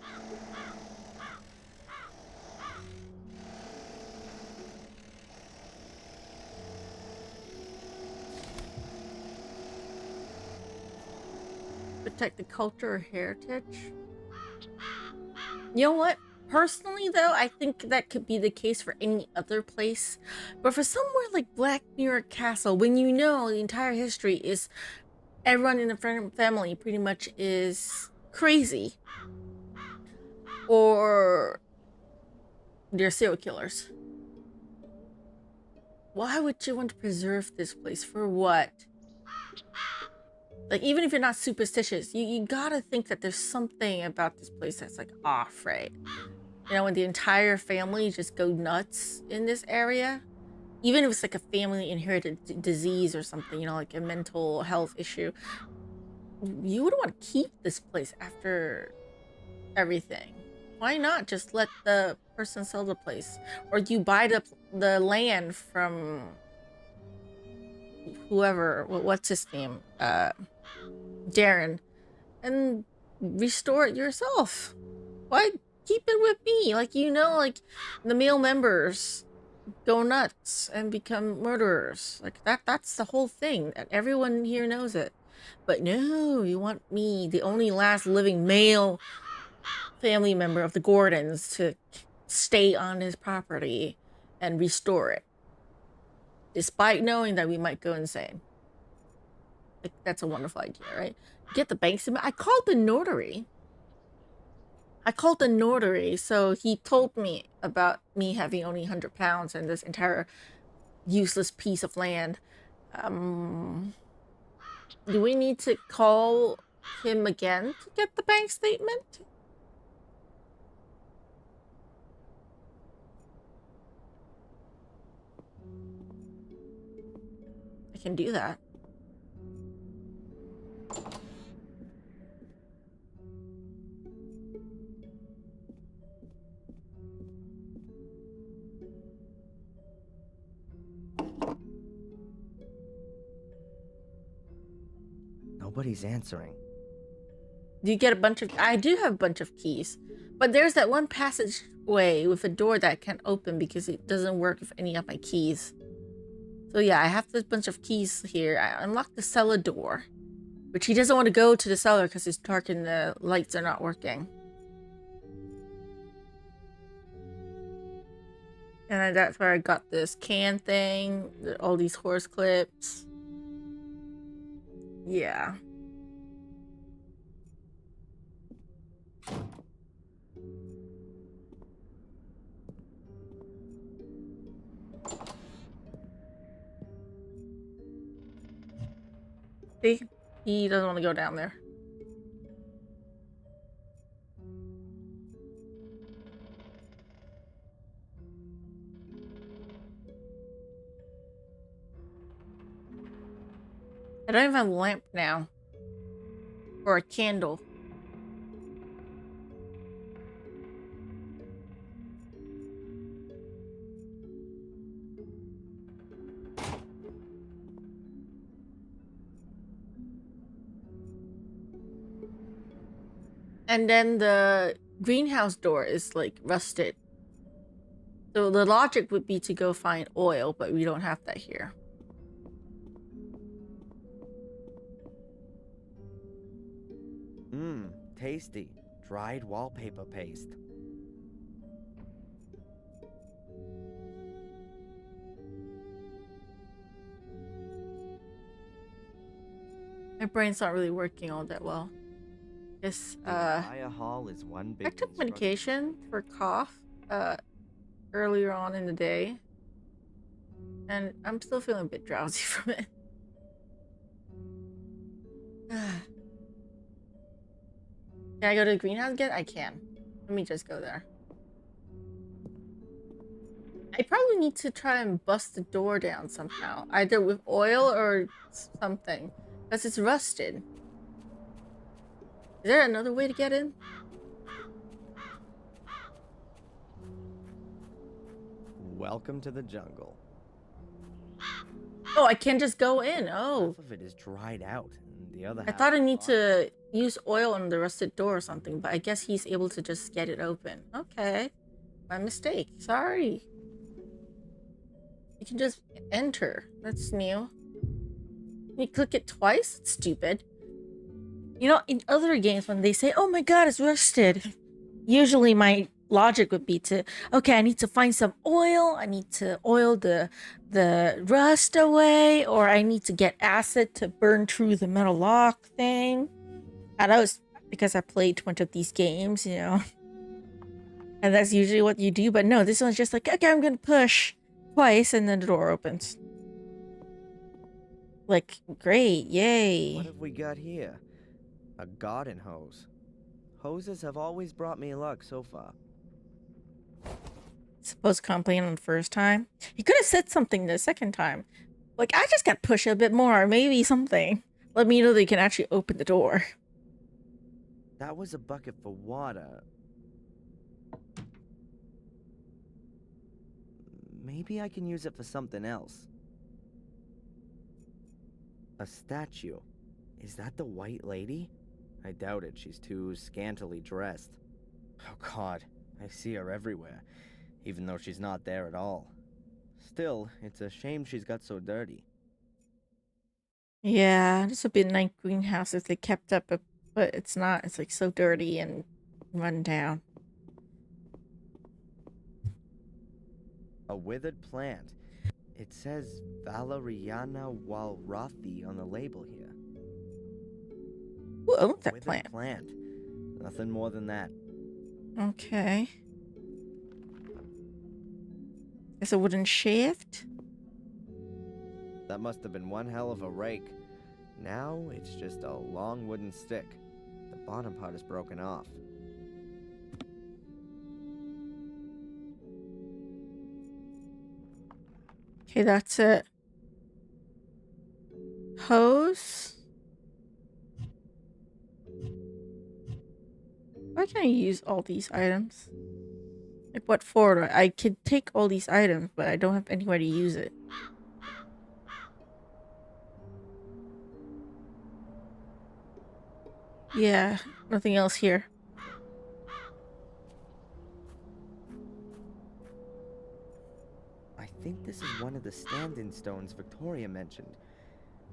A: Protect the culture or heritage? You know what? Personally, though, I think that could be the case for any other place. But for somewhere like Black Mirror Castle, when you know the entire history is everyone in the family pretty much is crazy. Or they're serial killers. Why would you want to preserve this place? For what? Like, even if you're not superstitious, you gotta think that there's something about this place that's like off, right? You know, when the entire family just go nuts in this area, even if it's like a family inherited disease or something, you know, like a mental health issue, you wouldn't want to keep this place after everything. Why not just let the person sell the place? Or do you buy the land from whoever, what's his name? Darren, and restore it yourself? Why keep it with me? Like, you know, like the male members go nuts and become murderers. Like that's the whole thing. And everyone here knows it. But no, you want me, the only last living male family member of the Gordons, to stay on his property and restore it. Despite knowing that we might go insane. Like, that's a wonderful idea, right? Get the bank statement. I called the notary. So he told me about me having only 100 pounds and this entire useless piece of land. Do we need to call him again to get the bank statement? I can do that.
B: Nobody's answering.
A: Do you get a bunch of... I do have a bunch of keys. But there's that one passageway with a door that can't open because it doesn't work with any of my keys. So yeah, I have this bunch of keys here. I unlocked the cellar door. Which he doesn't want to go to the cellar because it's dark and the lights are not working. And that's where I got this can thing. All these horse clips. Yeah. See? He doesn't want to go down there. I don't even have a lamp now. Or a candle. And then the greenhouse door is like rusted. So the logic would be to go find oil, but we don't have that here.
B: Mmm, tasty. Dried wallpaper paste.
A: My brain's not really working all that well. This
B: Fire hall is one big
A: I took medication for cough earlier on in the day. And I'm still feeling a bit drowsy from it. Can I go to the greenhouse again? I can. Let me just go there. I probably need to try and bust the door down somehow. Either with oil or something. Because it's rusted. Is there another way to get in?
B: Welcome to the jungle.
A: Oh, I can't just go in. Oh.
B: Half of it is dried out, and the other
A: I
B: half
A: thought I
B: is
A: need
B: rotten.
A: to use oil on the rusted door or something, but I guess he's able to just get it open. Okay. My mistake. Sorry. You can just enter. That's new. You click it twice? It's stupid. You know, in other games, when they say, oh my god, it's rusted, usually my logic would be to, okay, I need to find some oil, I need to oil the rust away, or I need to get acid to burn through the metal lock thing. And that was because I played a bunch of these games, you know. And that's usually what you do, but no, this one's just like, okay, I'm gonna push twice and then the door opens. Like, great, yay.
B: What have we got here? A garden hose. Hoses have always brought me luck so far.
A: Supposed to complain on the first time. He could have said something the second time. Like, I just got to push a bit more, maybe something. Let me know that you can actually open the door.
B: That was a bucket for water. Maybe I can use it for something else. A statue. Is that the White Lady? I doubt it. She's too scantily dressed. Oh god, I see her everywhere, even though she's not there at all. Still, it's a shame she's got so dirty.
A: Yeah, this would be a nice greenhouse if they kept up, but it's not. It's like so dirty and run down.
B: A withered plant. It says Valeriana Walrathi on the label here.
A: Who owns that
B: Withered plant. Nothing more than that.
A: Okay. It's a wooden shaft.
B: That must have been one hell of a rake. Now it's just a long wooden stick. The bottom part is broken off.
A: Okay, that's it. Hose. Why can't I use all these items? Like, what for? I could take all these items, but I don't have anywhere to use it. Yeah, nothing else here.
B: I think this is one of the stand-in stones Victoria mentioned.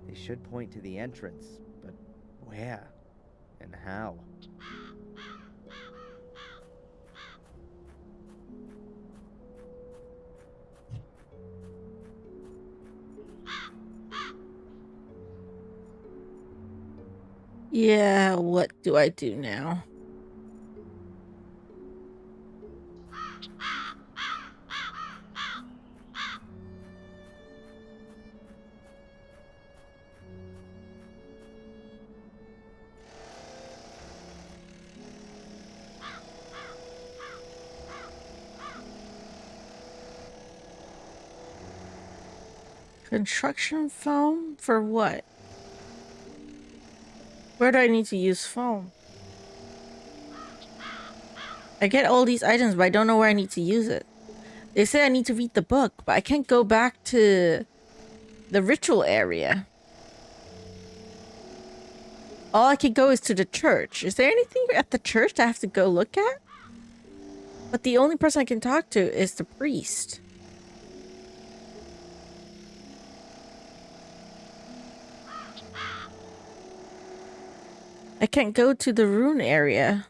B: They should point to the entrance, but where? And how?
A: Yeah, what do I do now? Construction foam? For what? Where do I need to use foam? I get all these items, but I don't know where I need to use it. They say I need to read the book, but I can't go back to the ritual area. All I can go is to the church. Is there anything at the church I have to go look at? But the only person I can talk to is the priest. I can't go to the rune area.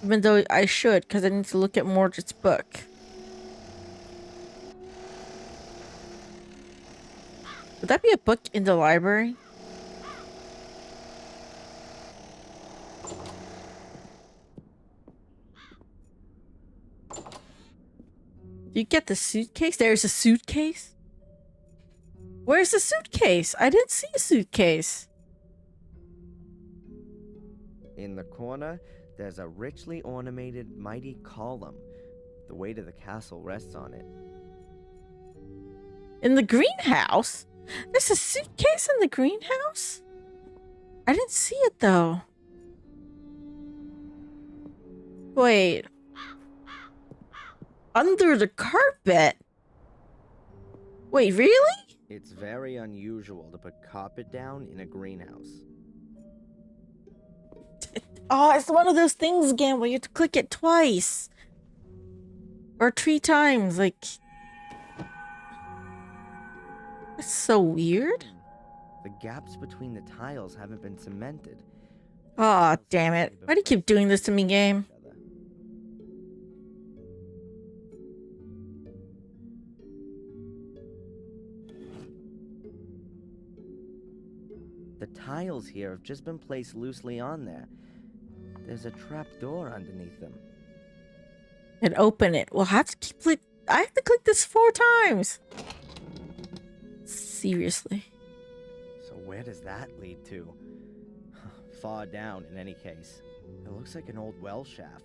A: Even though I should, because I need to look at Mordred's book. Would that be a book in the library? You get the suitcase? There's a suitcase? Where's the suitcase? I didn't see a suitcase.
B: In the corner, there's a richly ornamented mighty column. The weight of the castle rests on it.
A: In the greenhouse? There's a suitcase in the greenhouse? I didn't see it though. Wait. Under the carpet? Wait, really?
B: It's very unusual to put carpet down in a greenhouse.
A: Oh, it's one of those things again where you have to click it twice. Or 3 times, like... That's so weird.
B: The gaps between the tiles haven't been cemented.
A: Aw, damn it. Why do you keep doing this to me, game?
B: The tiles here have just been placed loosely on there. There's a trap door underneath them.
A: And open it. We'll have to click. I have to click this 4 times. Seriously.
B: So where does that lead to? Far down, in any case. It looks like an old well shaft.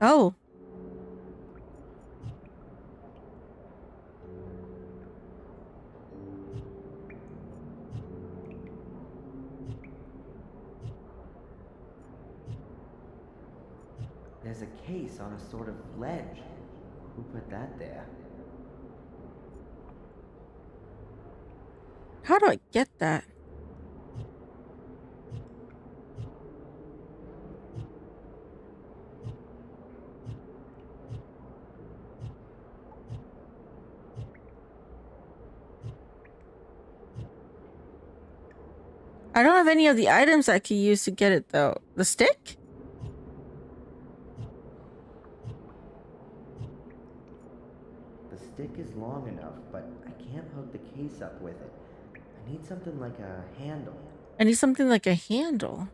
A: Oh.
N: There's a case on a sort of ledge. Who put that there?
A: How do I get that? I don't have any of the items I could use to get it though. The stick?
N: The stick is long enough, but I can't hook the case up with it. I need something like a handle.
A: I need something like a handle.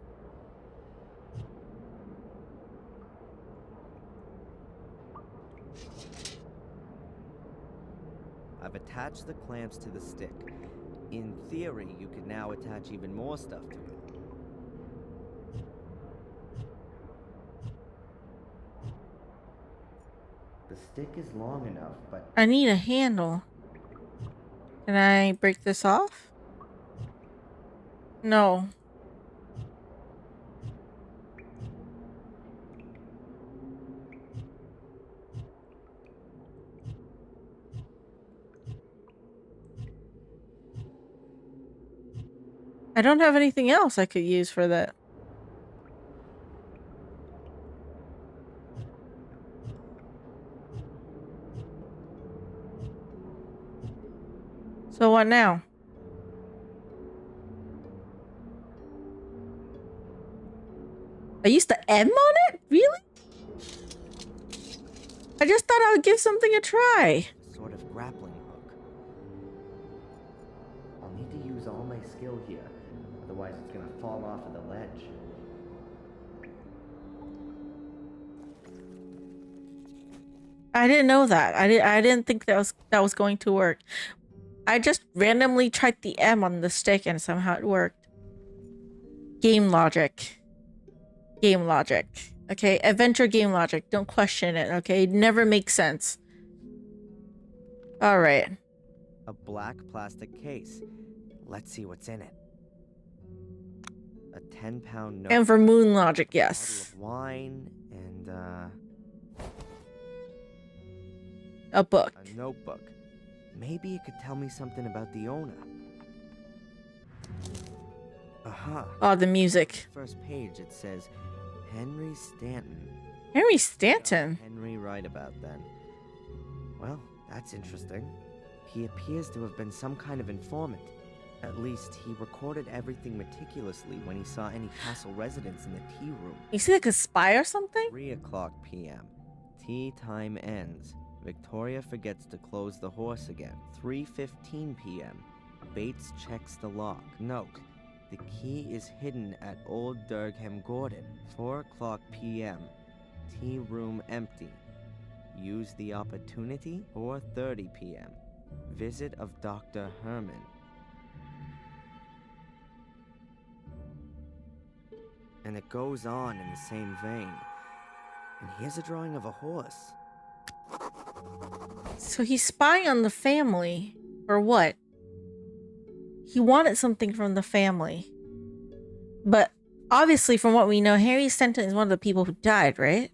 B: I've attached the clamps to the stick. In theory, you could now attach even more stuff to it.
N: The stick is long enough, but
A: I need a handle. Can I break this off? No. I don't have anything else I could use for that. So what now? I used the M on it? Really? I just thought I would give something a try.
B: Sort of grappling hook.
N: I'll need to use all my skill here. Otherwise, it's gonna fall off of the ledge.
A: I didn't know that. I didn't think that was going to work. I just randomly tried the M on the stick and somehow it worked. Game logic. Game logic. Okay, adventure game logic. Don't question it, okay? It never makes sense. Alright.
B: A black plastic case. Let's see what's in it. A 10-pound note.
A: And for moon logic,
B: A
A: yes.
B: bottle of wine and
A: A book.
B: a notebook. Maybe it could tell me something about the owner. Aha.
A: Oh, the music.
B: First page it says Henry Stanton.
A: Henry Stanton?
B: Henry right about then. Well, that's interesting. He appears to have been some kind of informant. At least, he recorded everything meticulously when he saw any castle residents in the tea room.
A: You see like a spy or something?
B: 3 o'clock p.m. Tea time ends. Victoria forgets to close the horse again. 3:15 p.m. Bates checks the lock. Note, the key is hidden at Old Durgham Gordon. 4 o'clock p.m. Tea room empty. Use the opportunity. 4:30 p.m. Visit of Dr. Herman. And it goes on in the same vein. And here's a drawing of a horse.
A: So he's spying on the family. Or what? He wanted something from the family. But obviously, from what we know, Harry Stanton is one of the people who died, right?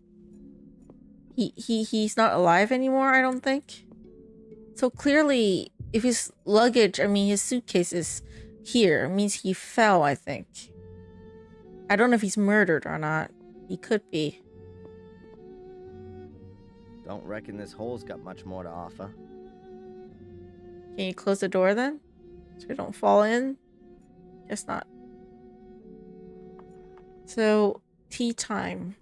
A: He's not alive anymore, I don't think. So clearly, if his luggage, I mean, his suitcase is here, it means he fell, I think. I don't know if he's murdered or not. He could be.
B: Don't reckon this hole's got much more to offer.
A: Can you close the door then? So we don't fall in? Guess not. So, tea time.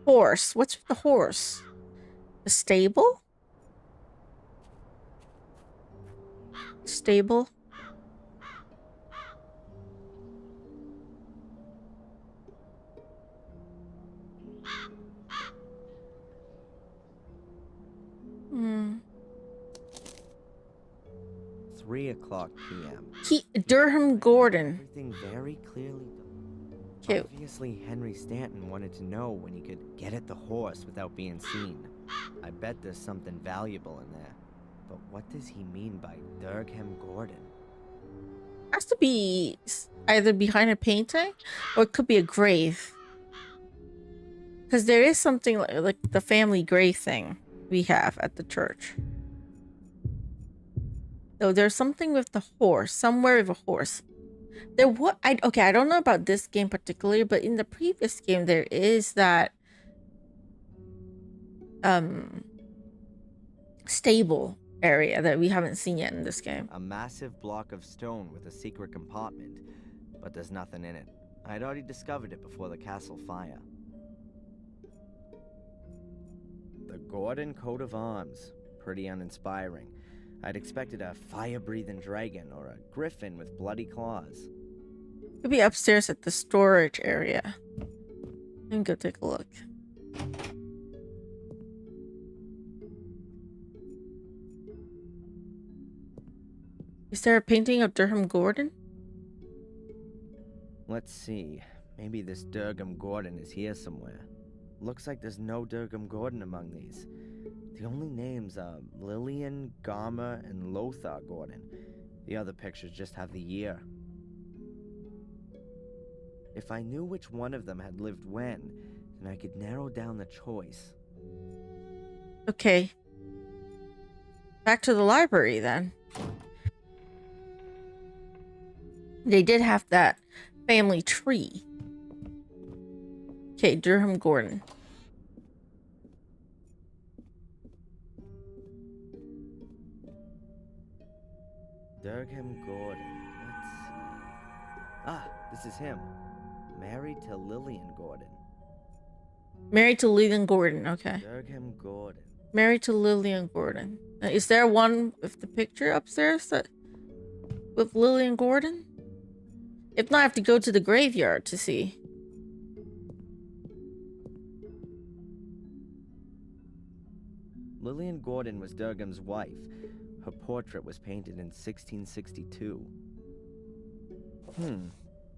A: Horse. What's with the horse? A stable? Stable? Hmm.
B: 3 o'clock p.m.
A: Durham Gordon.
B: Everything very clearly.
A: Okay.
B: Obviously, Henry Stanton wanted to know when he could get at the horse without being seen. I bet there's something valuable in there. But what does he mean by Durham Gordon?
A: Has to be either behind a painting or it could be a grave. Because there is something like the family grave thing we have at the church. So there's something with the horse, somewhere with a horse. Okay, I don't know about this game particularly, but in the previous game there is that stable area that we haven't seen yet in this game.
B: A massive block of stone with a secret compartment, but there's nothing in it. I'd already discovered it before the castle fire. The Gordon coat of arms. Pretty uninspiring. I'd expected a fire-breathing dragon or a griffin with bloody claws.
A: Could be upstairs at the storage area. Let me go take a look. Is there a painting of Durham Gordon?
B: Let's see. Maybe this Durham Gordon is here somewhere. Looks like there's no Durham Gordon among these. The only names are Lillian, Garmer, and Lothar Gordon. The other pictures just have the year. If I knew which one of them had lived when, then I could narrow down the choice.
A: Okay. Back to the library then. They did have that family tree. Okay, Durham Gordon.
B: Durham Gordon. Let's see. Ah, this is him. Married to Lillian Gordon.
A: Married to Lillian Gordon, okay.
B: Durham Gordon.
A: Married to Lillian Gordon. Is there one with the picture upstairs that with Lillian Gordon? If not, I have to go to the graveyard to see.
B: Lillian Gordon was Durham's wife. Her portrait was painted in 1662.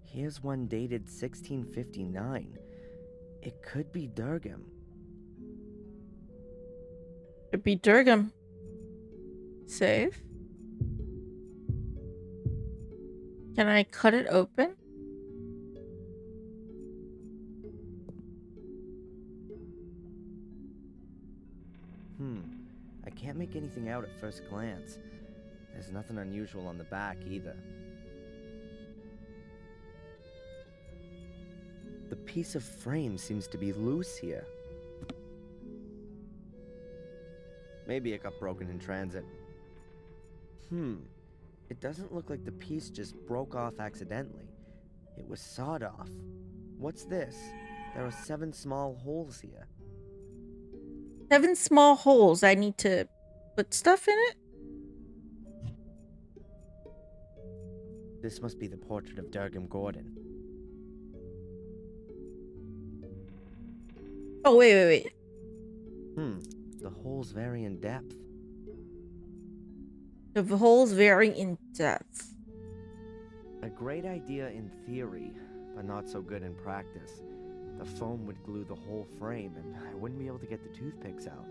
B: Here's one dated 1659. It could be Durham.
A: It'd be Durham. Save. Can I cut it open?
B: I can't make anything out at first glance. There's nothing unusual on the back either. The piece of frame seems to be loose here. Maybe it got broken in transit. It doesn't look like the piece just broke off accidentally. It was sawed off. What's this? There are 7 small holes here.
A: 7 small holes. I need to put stuff in it?
B: This must be the portrait of Durham Gordon.
A: Oh, wait.
B: The holes vary in depth.
A: The holes vary in depth.
B: A great idea in theory, but not so good in practice. The foam would glue the whole frame, and I wouldn't be able to get the toothpicks out.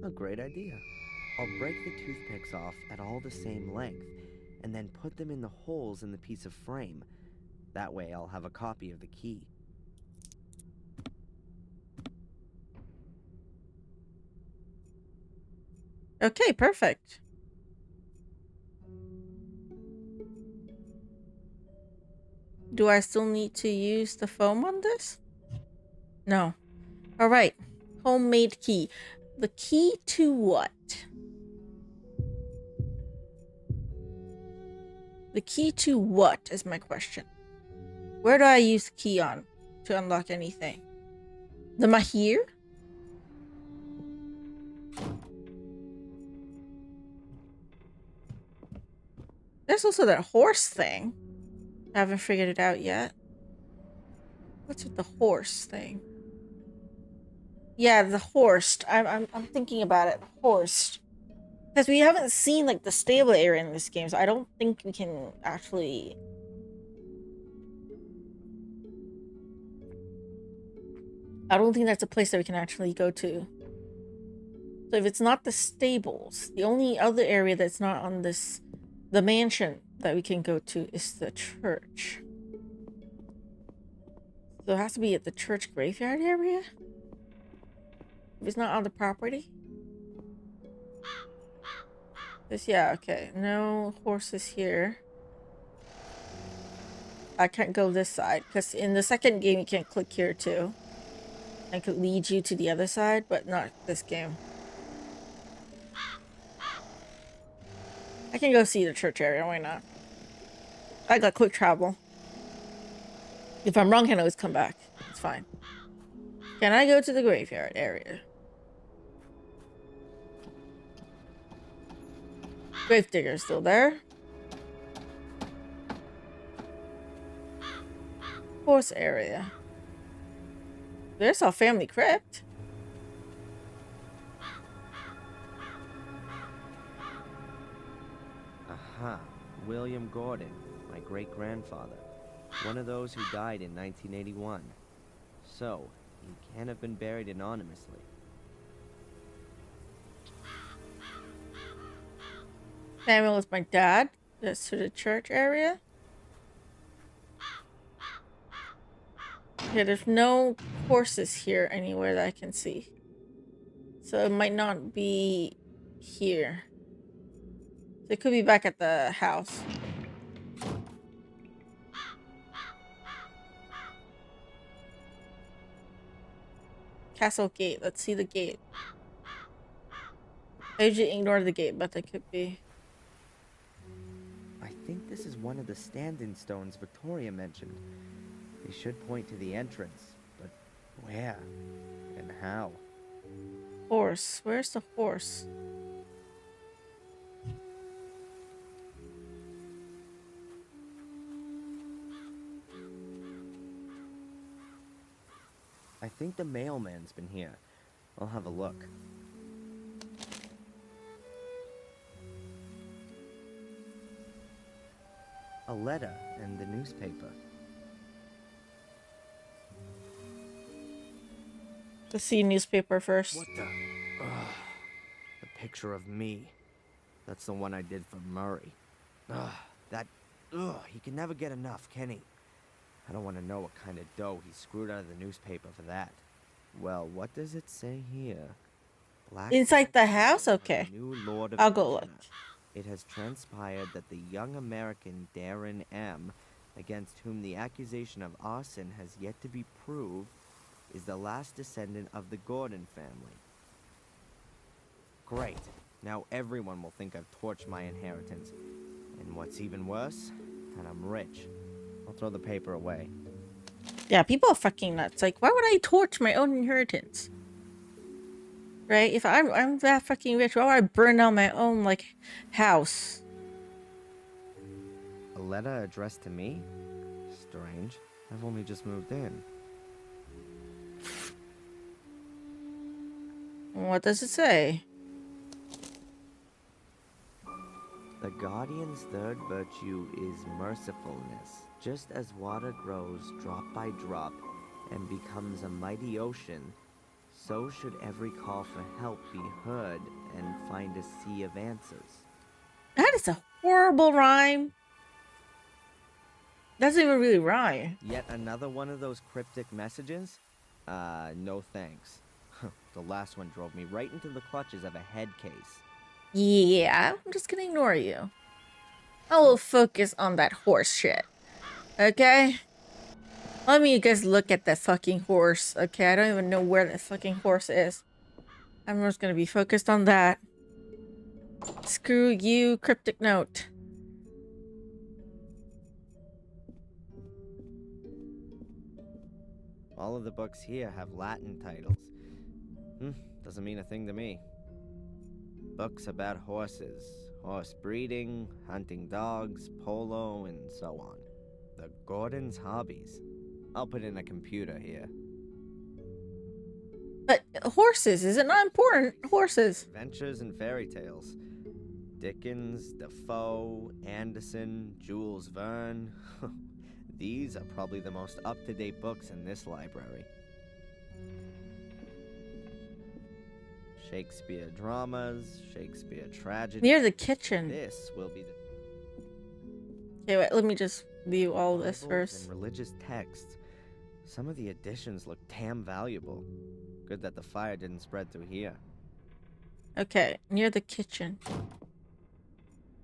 B: A great idea. I'll break the toothpicks off at all the same length, and then put them in the holes in the piece of frame. That way I'll have a copy of the key.
A: Okay, perfect. Do I still need to use the foam on this? No. All right. Homemade key. The key to what? The key to what is my question. Where do I use the key on to unlock anything? Am I here? There's also that horse thing. I haven't figured it out yet. What's with the horse thing? Yeah, the horse. I'm thinking about it. The horse. Because we haven't seen like the stable area in this game, so I don't think we can actually. I don't think that's a place that we can actually go to. So if it's not the stables, the only other area that's not on this, the mansion that we can go to is the church. So it has to be at the church graveyard area? If it's not on the property? This, yeah, okay. No horses here. I can't go this side, because in the second game you can't click here too. And could lead you to the other side, but not this game. I can go see the church area, why not? I got quick travel. If I'm wrong, I can always come back. It's fine. Can I go to the graveyard area? Gravedigger's still there. Horse area. There's our family crypt.
B: Aha, William Gordon, my great-grandfather. One of those who died in 1981. So, he can't have been buried anonymously.
A: Samuel is my dad. That's to the church area. Yeah, there's no horses here anywhere that I can see. So it might not be here. So it could be back at the house. Castle gate. Let's see the gate. I usually ignore the gate, but it could be.
B: I think this is one of the stand-in stones Victoria mentioned. They should point to the entrance, but where and how?
A: Horse. Where's the horse?
B: I think the mailman's been here. I'll have a look. A letter and the newspaper.
A: Let's see newspaper first.
B: What the? Ugh. The picture of me. That's the one I did for Murray. Ugh, he can never get enough, can he? I don't want to know what kind of dough he screwed out of the newspaper for that. Well, what does it say here? Black
A: Inside the house? Okay.
B: New Lord of
A: I'll go look.
B: It has transpired that the young American Darren M., against whom the accusation of arson has yet to be proved, is the last descendant of the Gordon family. Great. Now everyone will think I've torched my inheritance. And what's even worse, that I'm rich. I'll throw the paper away.
A: Yeah, people are fucking nuts. Like, why would I torch my own inheritance? Right? If I'm that fucking rich, why would I burn down my own, like, house?
B: A letter addressed to me? Strange. I've only just moved in.
A: What does it say?
B: The Guardian's third virtue is mercifulness. Just as water grows drop by drop and becomes a mighty ocean, So should every call for help be heard and find a sea of answers.
A: That is a horrible rhyme. Doesn't even really rhyme.
B: Yet another one of those cryptic messages? No thanks. The last one drove me right into the clutches of a head case.
A: Yeah, I'm just gonna ignore you. I will focus on that horse shit. Okay? Let me just look at that fucking horse. Okay, I don't even know where that fucking horse is. I'm just gonna be focused on that. Screw you, cryptic note.
B: All of the books here have Latin titles. Doesn't mean a thing to me. Books about horses, horse breeding, hunting dogs, polo, and so on. The Gordon's hobbies. I'll put in a computer here.
A: But horses, is it not important? Horses.
B: Adventures and fairy tales. Dickens, Defoe, Anderson, Jules Verne. These are probably the most up-to-date books in this library. Shakespeare dramas, Shakespeare tragedy.
A: Near the kitchen.
B: This will be the...
A: Okay, wait, let me just view all this
B: Bibles
A: first.
B: and religious texts. Some of the editions look damn valuable. Good that the fire didn't spread through here.
A: Okay, near the kitchen.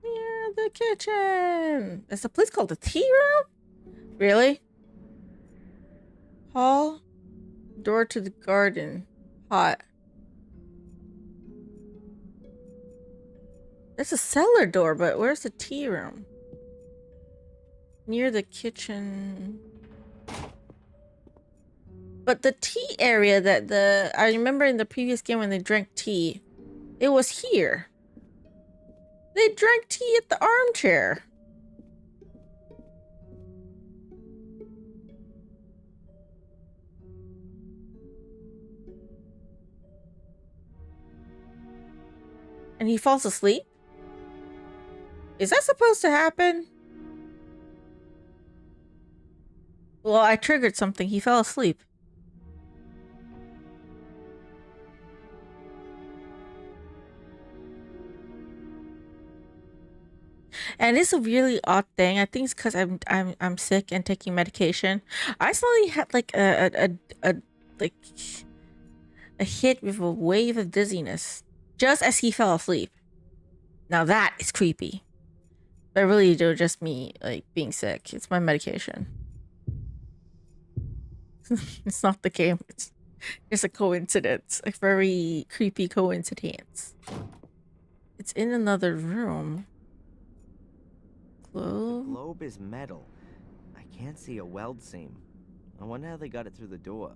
A: Near the kitchen. There's a place called the tea room? Really? Hall. Door to the garden. Hot. There's a cellar door, but where's the tea room? Near the kitchen. But the tea area that I remember in the previous game when they drank tea, it was here. They drank tea at the armchair. And he falls asleep? Is that supposed to happen? Well, I triggered something. He fell asleep. And it's a really odd thing. I think it's because I'm sick and taking medication. I suddenly had like a hit with a wave of dizziness just as he fell asleep. Now that is creepy. But really, just me like being sick. It's my medication. It's not the game. It's just a coincidence. A very creepy coincidence. It's in another room. Globe?
B: The globe is metal. I can't see a weld seam. I wonder how they got it through the door.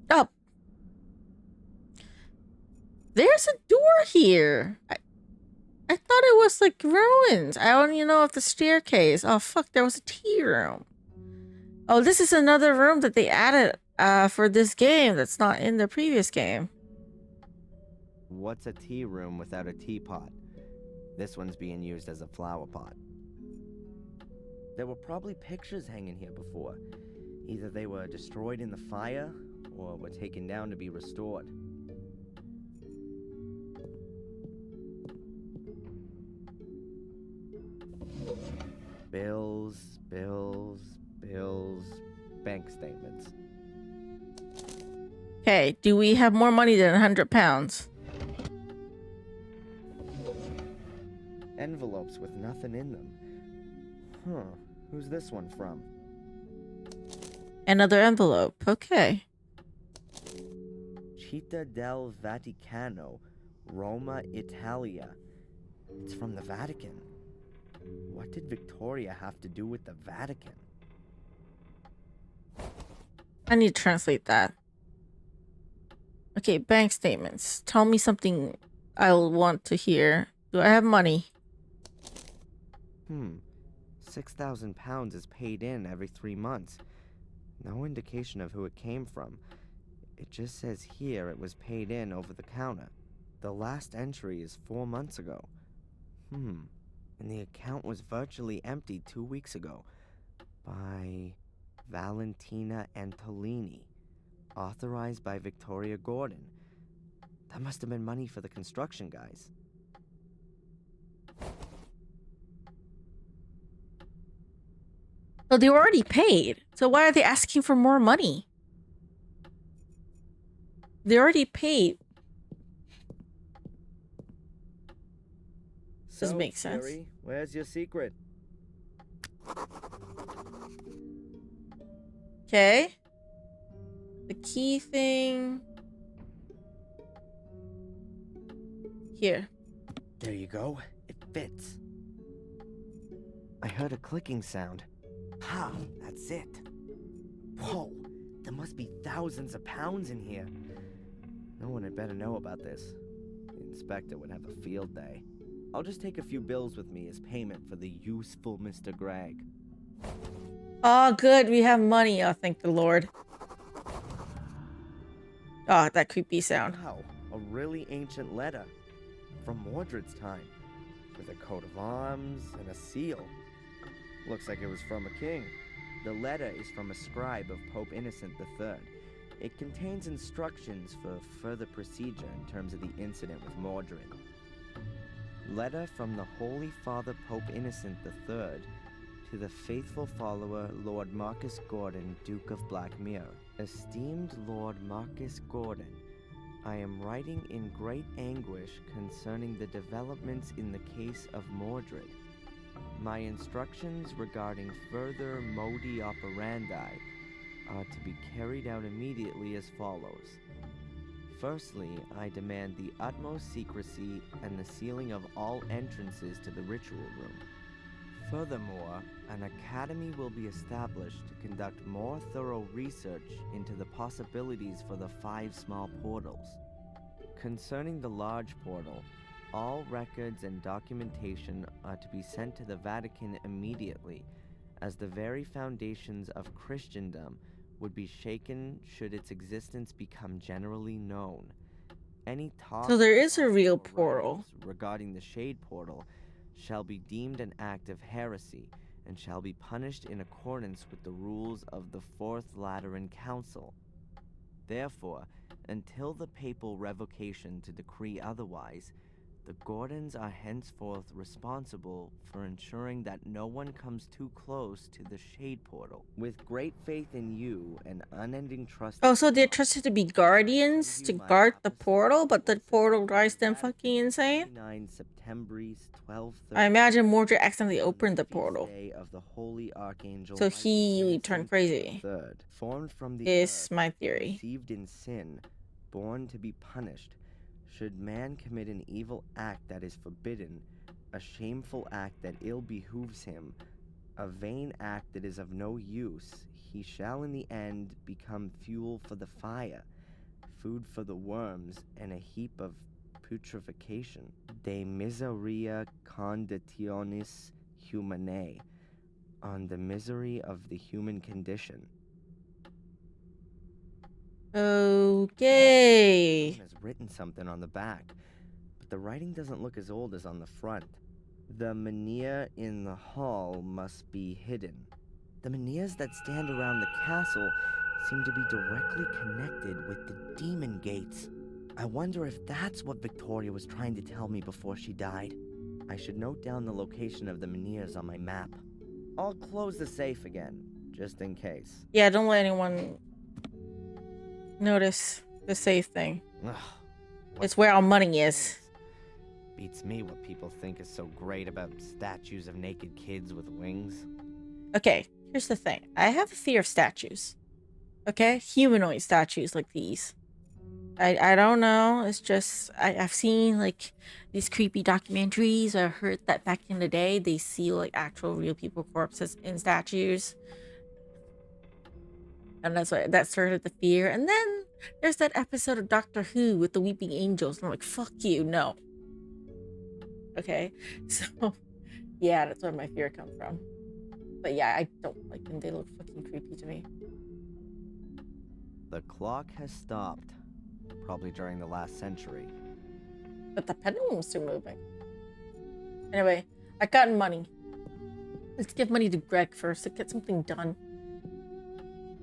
A: Oh. There's a door here. I thought it was like ruins. I don't even know if the staircase. Oh fuck, there was a tea room. Oh, this is another room that they added for this game that's not in the previous game.
B: What's a tea room without a teapot? This one's being used as a flower pot. There were probably pictures hanging here before. Either they were destroyed in the fire, or were taken down to be restored. Bills, bank statements.
A: Okay, do we have more money than 100 pounds?
B: Envelopes with nothing in them. Who's this one from?
A: Another envelope. Okay.
B: Città del Vaticano, Roma, Italia. It's from the Vatican. What did Victoria have to do with the Vatican?
A: I need to translate that. Okay, bank statements. Tell me something I'll want to hear. Do I have money?
B: 6,000 pounds is paid in every 3 months. No indication of who it came from. It just says here it was paid in over the counter. The last entry is 4 months ago. And the account was virtually empty 2 weeks ago by Valentina Antolini. Authorized by Victoria Gordon. That must have been money for the construction guys.
A: So they were already paid. So why are they asking for more money? They already paid. Doesn't make sense.
B: Fury, where's your secret?
A: Okay. The key thing. Here.
B: There you go. It fits. I heard a clicking sound. Ha! That's it. Whoa! There must be thousands of pounds in here. No one had better know about this. The inspector would have a field day. I'll just take a few bills with me as payment for the useful Mr. Gregg.
A: Oh, good. We have money. Oh, thank the Lord. Oh, that creepy sound.
B: Wow, a really ancient letter. From Mordred's time. With a coat of arms and a seal. Looks like it was from a king. The letter is from a scribe of Pope Innocent III. It contains instructions for further procedure in terms of the incident with Mordred. Letter from the Holy Father Pope Innocent III to the faithful follower Lord Marcus Gordon, Duke of Blackmere. Esteemed Lord Marcus Gordon, I am writing in great anguish concerning the developments in the case of Mordred. My instructions regarding further modi operandi are to be carried out immediately as follows. Firstly, I demand the utmost secrecy and the sealing of all entrances to the ritual room. Furthermore, an academy will be established to conduct more thorough research into the possibilities for the 5 small portals. Concerning the large portal, all records and documentation are to be sent to the Vatican immediately, as the very foundations of Christendom would be shaken should its existence become generally known. Any talk
A: So there is a real portal
B: regarding the Shade Portal shall be deemed an act of heresy and shall be punished in accordance with the rules of the Fourth Lateran Council. Therefore, until the papal revocation to decree otherwise, the Gordons are henceforth responsible for ensuring that no one comes too close to the Shade Portal. With great faith in you and unending trust...
A: Oh, so they're trusted to be guardians to guard the portal, but the portal drives them fucking insane? I imagine Mordred accidentally opened the portal.
B: Of the Holy Archangel
A: So he turned crazy.
B: Third, formed from the
A: Is
B: earth,
A: my theory.
B: conceived in sin, born to be punished. Should man commit an evil act that is forbidden, a shameful act that ill behooves him, a vain act that is of no use, he shall in the end become fuel for the fire, food for the worms, and a heap of putrefaction. De miseria conditionis humanae, on the misery of the human condition.
A: Okay.
B: Someone has written something on the back, but the writing doesn't look as old as on the front. The menhir in the hall must be hidden. The menhirs that stand around the castle seem to be directly connected with the demon gates. I wonder if that's what Victoria was trying to tell me before she died. I should note down the location of the menhirs on my map. I'll close the safe again, just in case.
A: Yeah, don't let anyone notice the safe thing.
B: Ugh,
A: It's where our money is.
B: Beats me what people think is so great about statues of naked kids with wings.
A: Okay, here's the thing. I have a fear of statues. Okay? Humanoid statues like these. I don't know. It's just I've seen like these creepy documentaries. I heard that back in the day they see like actual real people corpses in statues. And that's why that started the fear. And then there's that episode of Doctor Who with the weeping angels. And I'm like, fuck you, no. Okay? So yeah, that's where my fear comes from. But yeah, I don't like them. They look fucking creepy to me.
B: The clock has stopped. Probably during the last century.
A: But the pendulum's still moving. Anyway, I got money. Let's give money to Greg first to get something done.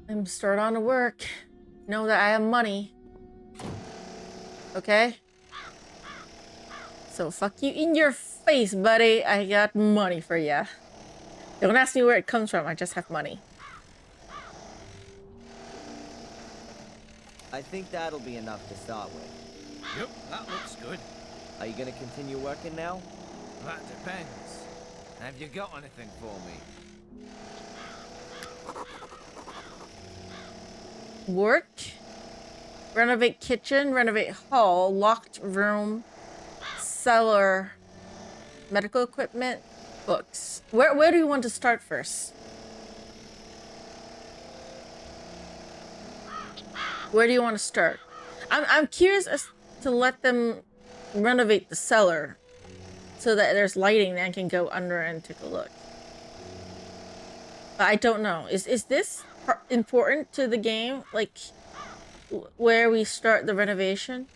A: And start on to work. Know that I have money. Okay? So fuck you in your face, buddy. I got money for ya. Don't ask me where it comes from. I just have money.
B: I think that'll be enough to start with.
C: Yep, that looks good.
B: Are you gonna continue working now?
C: That depends. Have you got anything for me?
A: Work. Renovate kitchen. Renovate hall. Locked room. Cellar. Medical equipment. Books. Where do you want to start first? Where do you want to start? I'm curious as to let them renovate the cellar so that there's lighting that I can go under and take a look. But I don't know. Is this important to the game? Like where we start the renovation?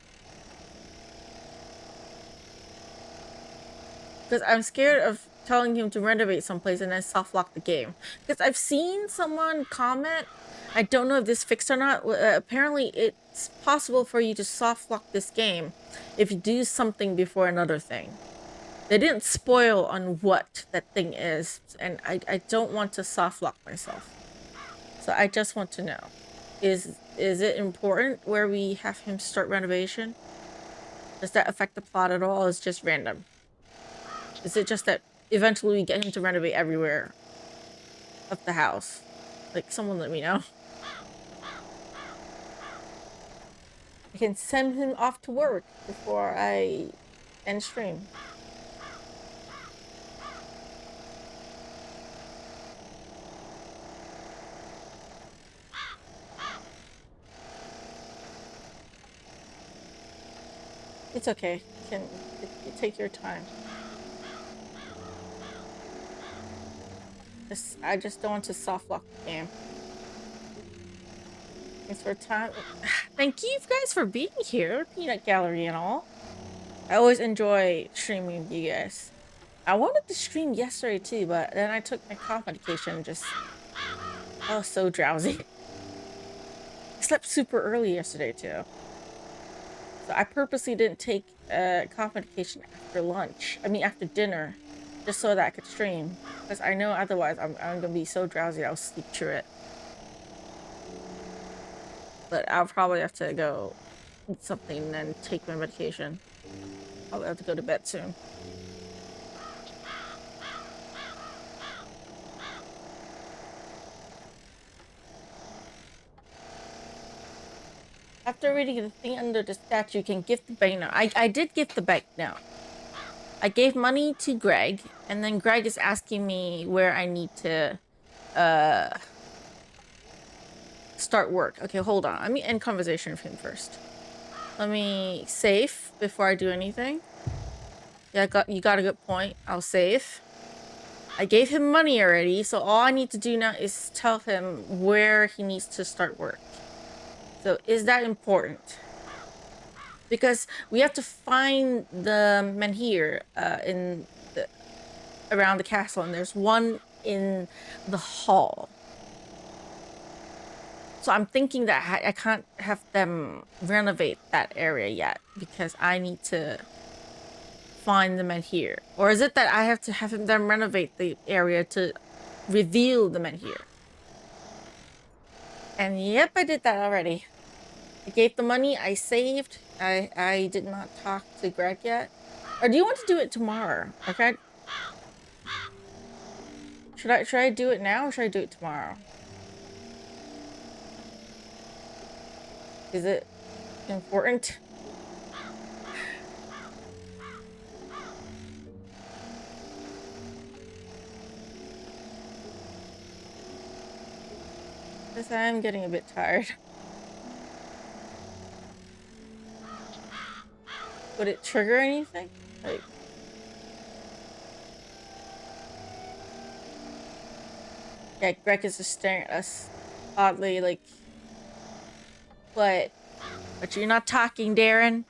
A: Because I'm scared of telling him to renovate someplace and then soft lock the game. Because I've seen someone comment, I don't know if this fixed or not, apparently it's possible for you to soft lock this game if you do something before another thing. They didn't spoil on what that thing is, and I don't want to soft lock myself. So I just want to know, is it important where we have him start renovation? Does that affect the plot at all, or is it just random? Is it just that eventually we get him to renovate everywhere of the house? Like, someone let me know. I can send him off to work before I end stream. It's okay. You take your time. I just don't want to soft lock the game. Thanks for time. Thank you guys for being here, Peanut Gallery and all. I always enjoy streaming with you guys. I wanted to stream yesterday too, but then I took my cough medication and I was so drowsy. I slept super early yesterday too. So I purposely didn't take cough medication after lunch. I mean after dinner. Just so that I could stream. Because I know otherwise I'm going to be so drowsy I'll sleep through it. But I'll probably have to go eat something and then take my medication. I'll have to go to bed soon. After reading the thing under the statue, you can gift the bank note. I did gift the bank note. I gave money to Greg, and then Greg is asking me where I need to start work. Okay, hold on. Let me end conversation with him first. Let me save before I do anything. Yeah, you got a good point. I'll save. I gave him money already, so all I need to do now is tell him where he needs to start work. So is that important? Because we have to find the menhir around the castle, and there's one in the hall. So I'm thinking that I can't have them renovate that area yet because I need to find the menhir. Or is it that I have to have them renovate the area to reveal the menhir? And yep, I did that already. I gave the money, I saved. I did not talk to Greg yet. Or do you want to do it tomorrow? Okay. Should I do it now or should I do it tomorrow? Is it important? Because I am getting a bit tired. Would it trigger anything? Like, yeah, Greg is just staring at us oddly, like, what? But you're not talking, Darren?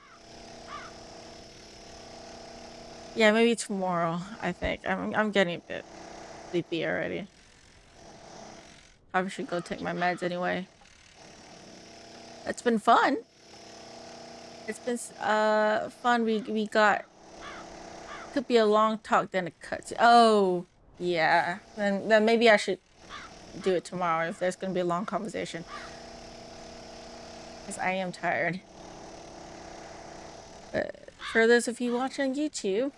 A: Yeah, maybe tomorrow, I think. I'm getting a bit sleepy already. Probably should go take my meds anyway. It's been fun. It's been fun. We got, could be a long talk, then it cuts. Oh yeah, then maybe I should do it tomorrow if there's gonna be a long conversation, because I am tired. But for those of you watching on YouTube,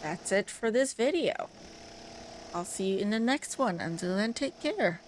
A: that's it for this video. I'll see you in the next one. Until then, take care.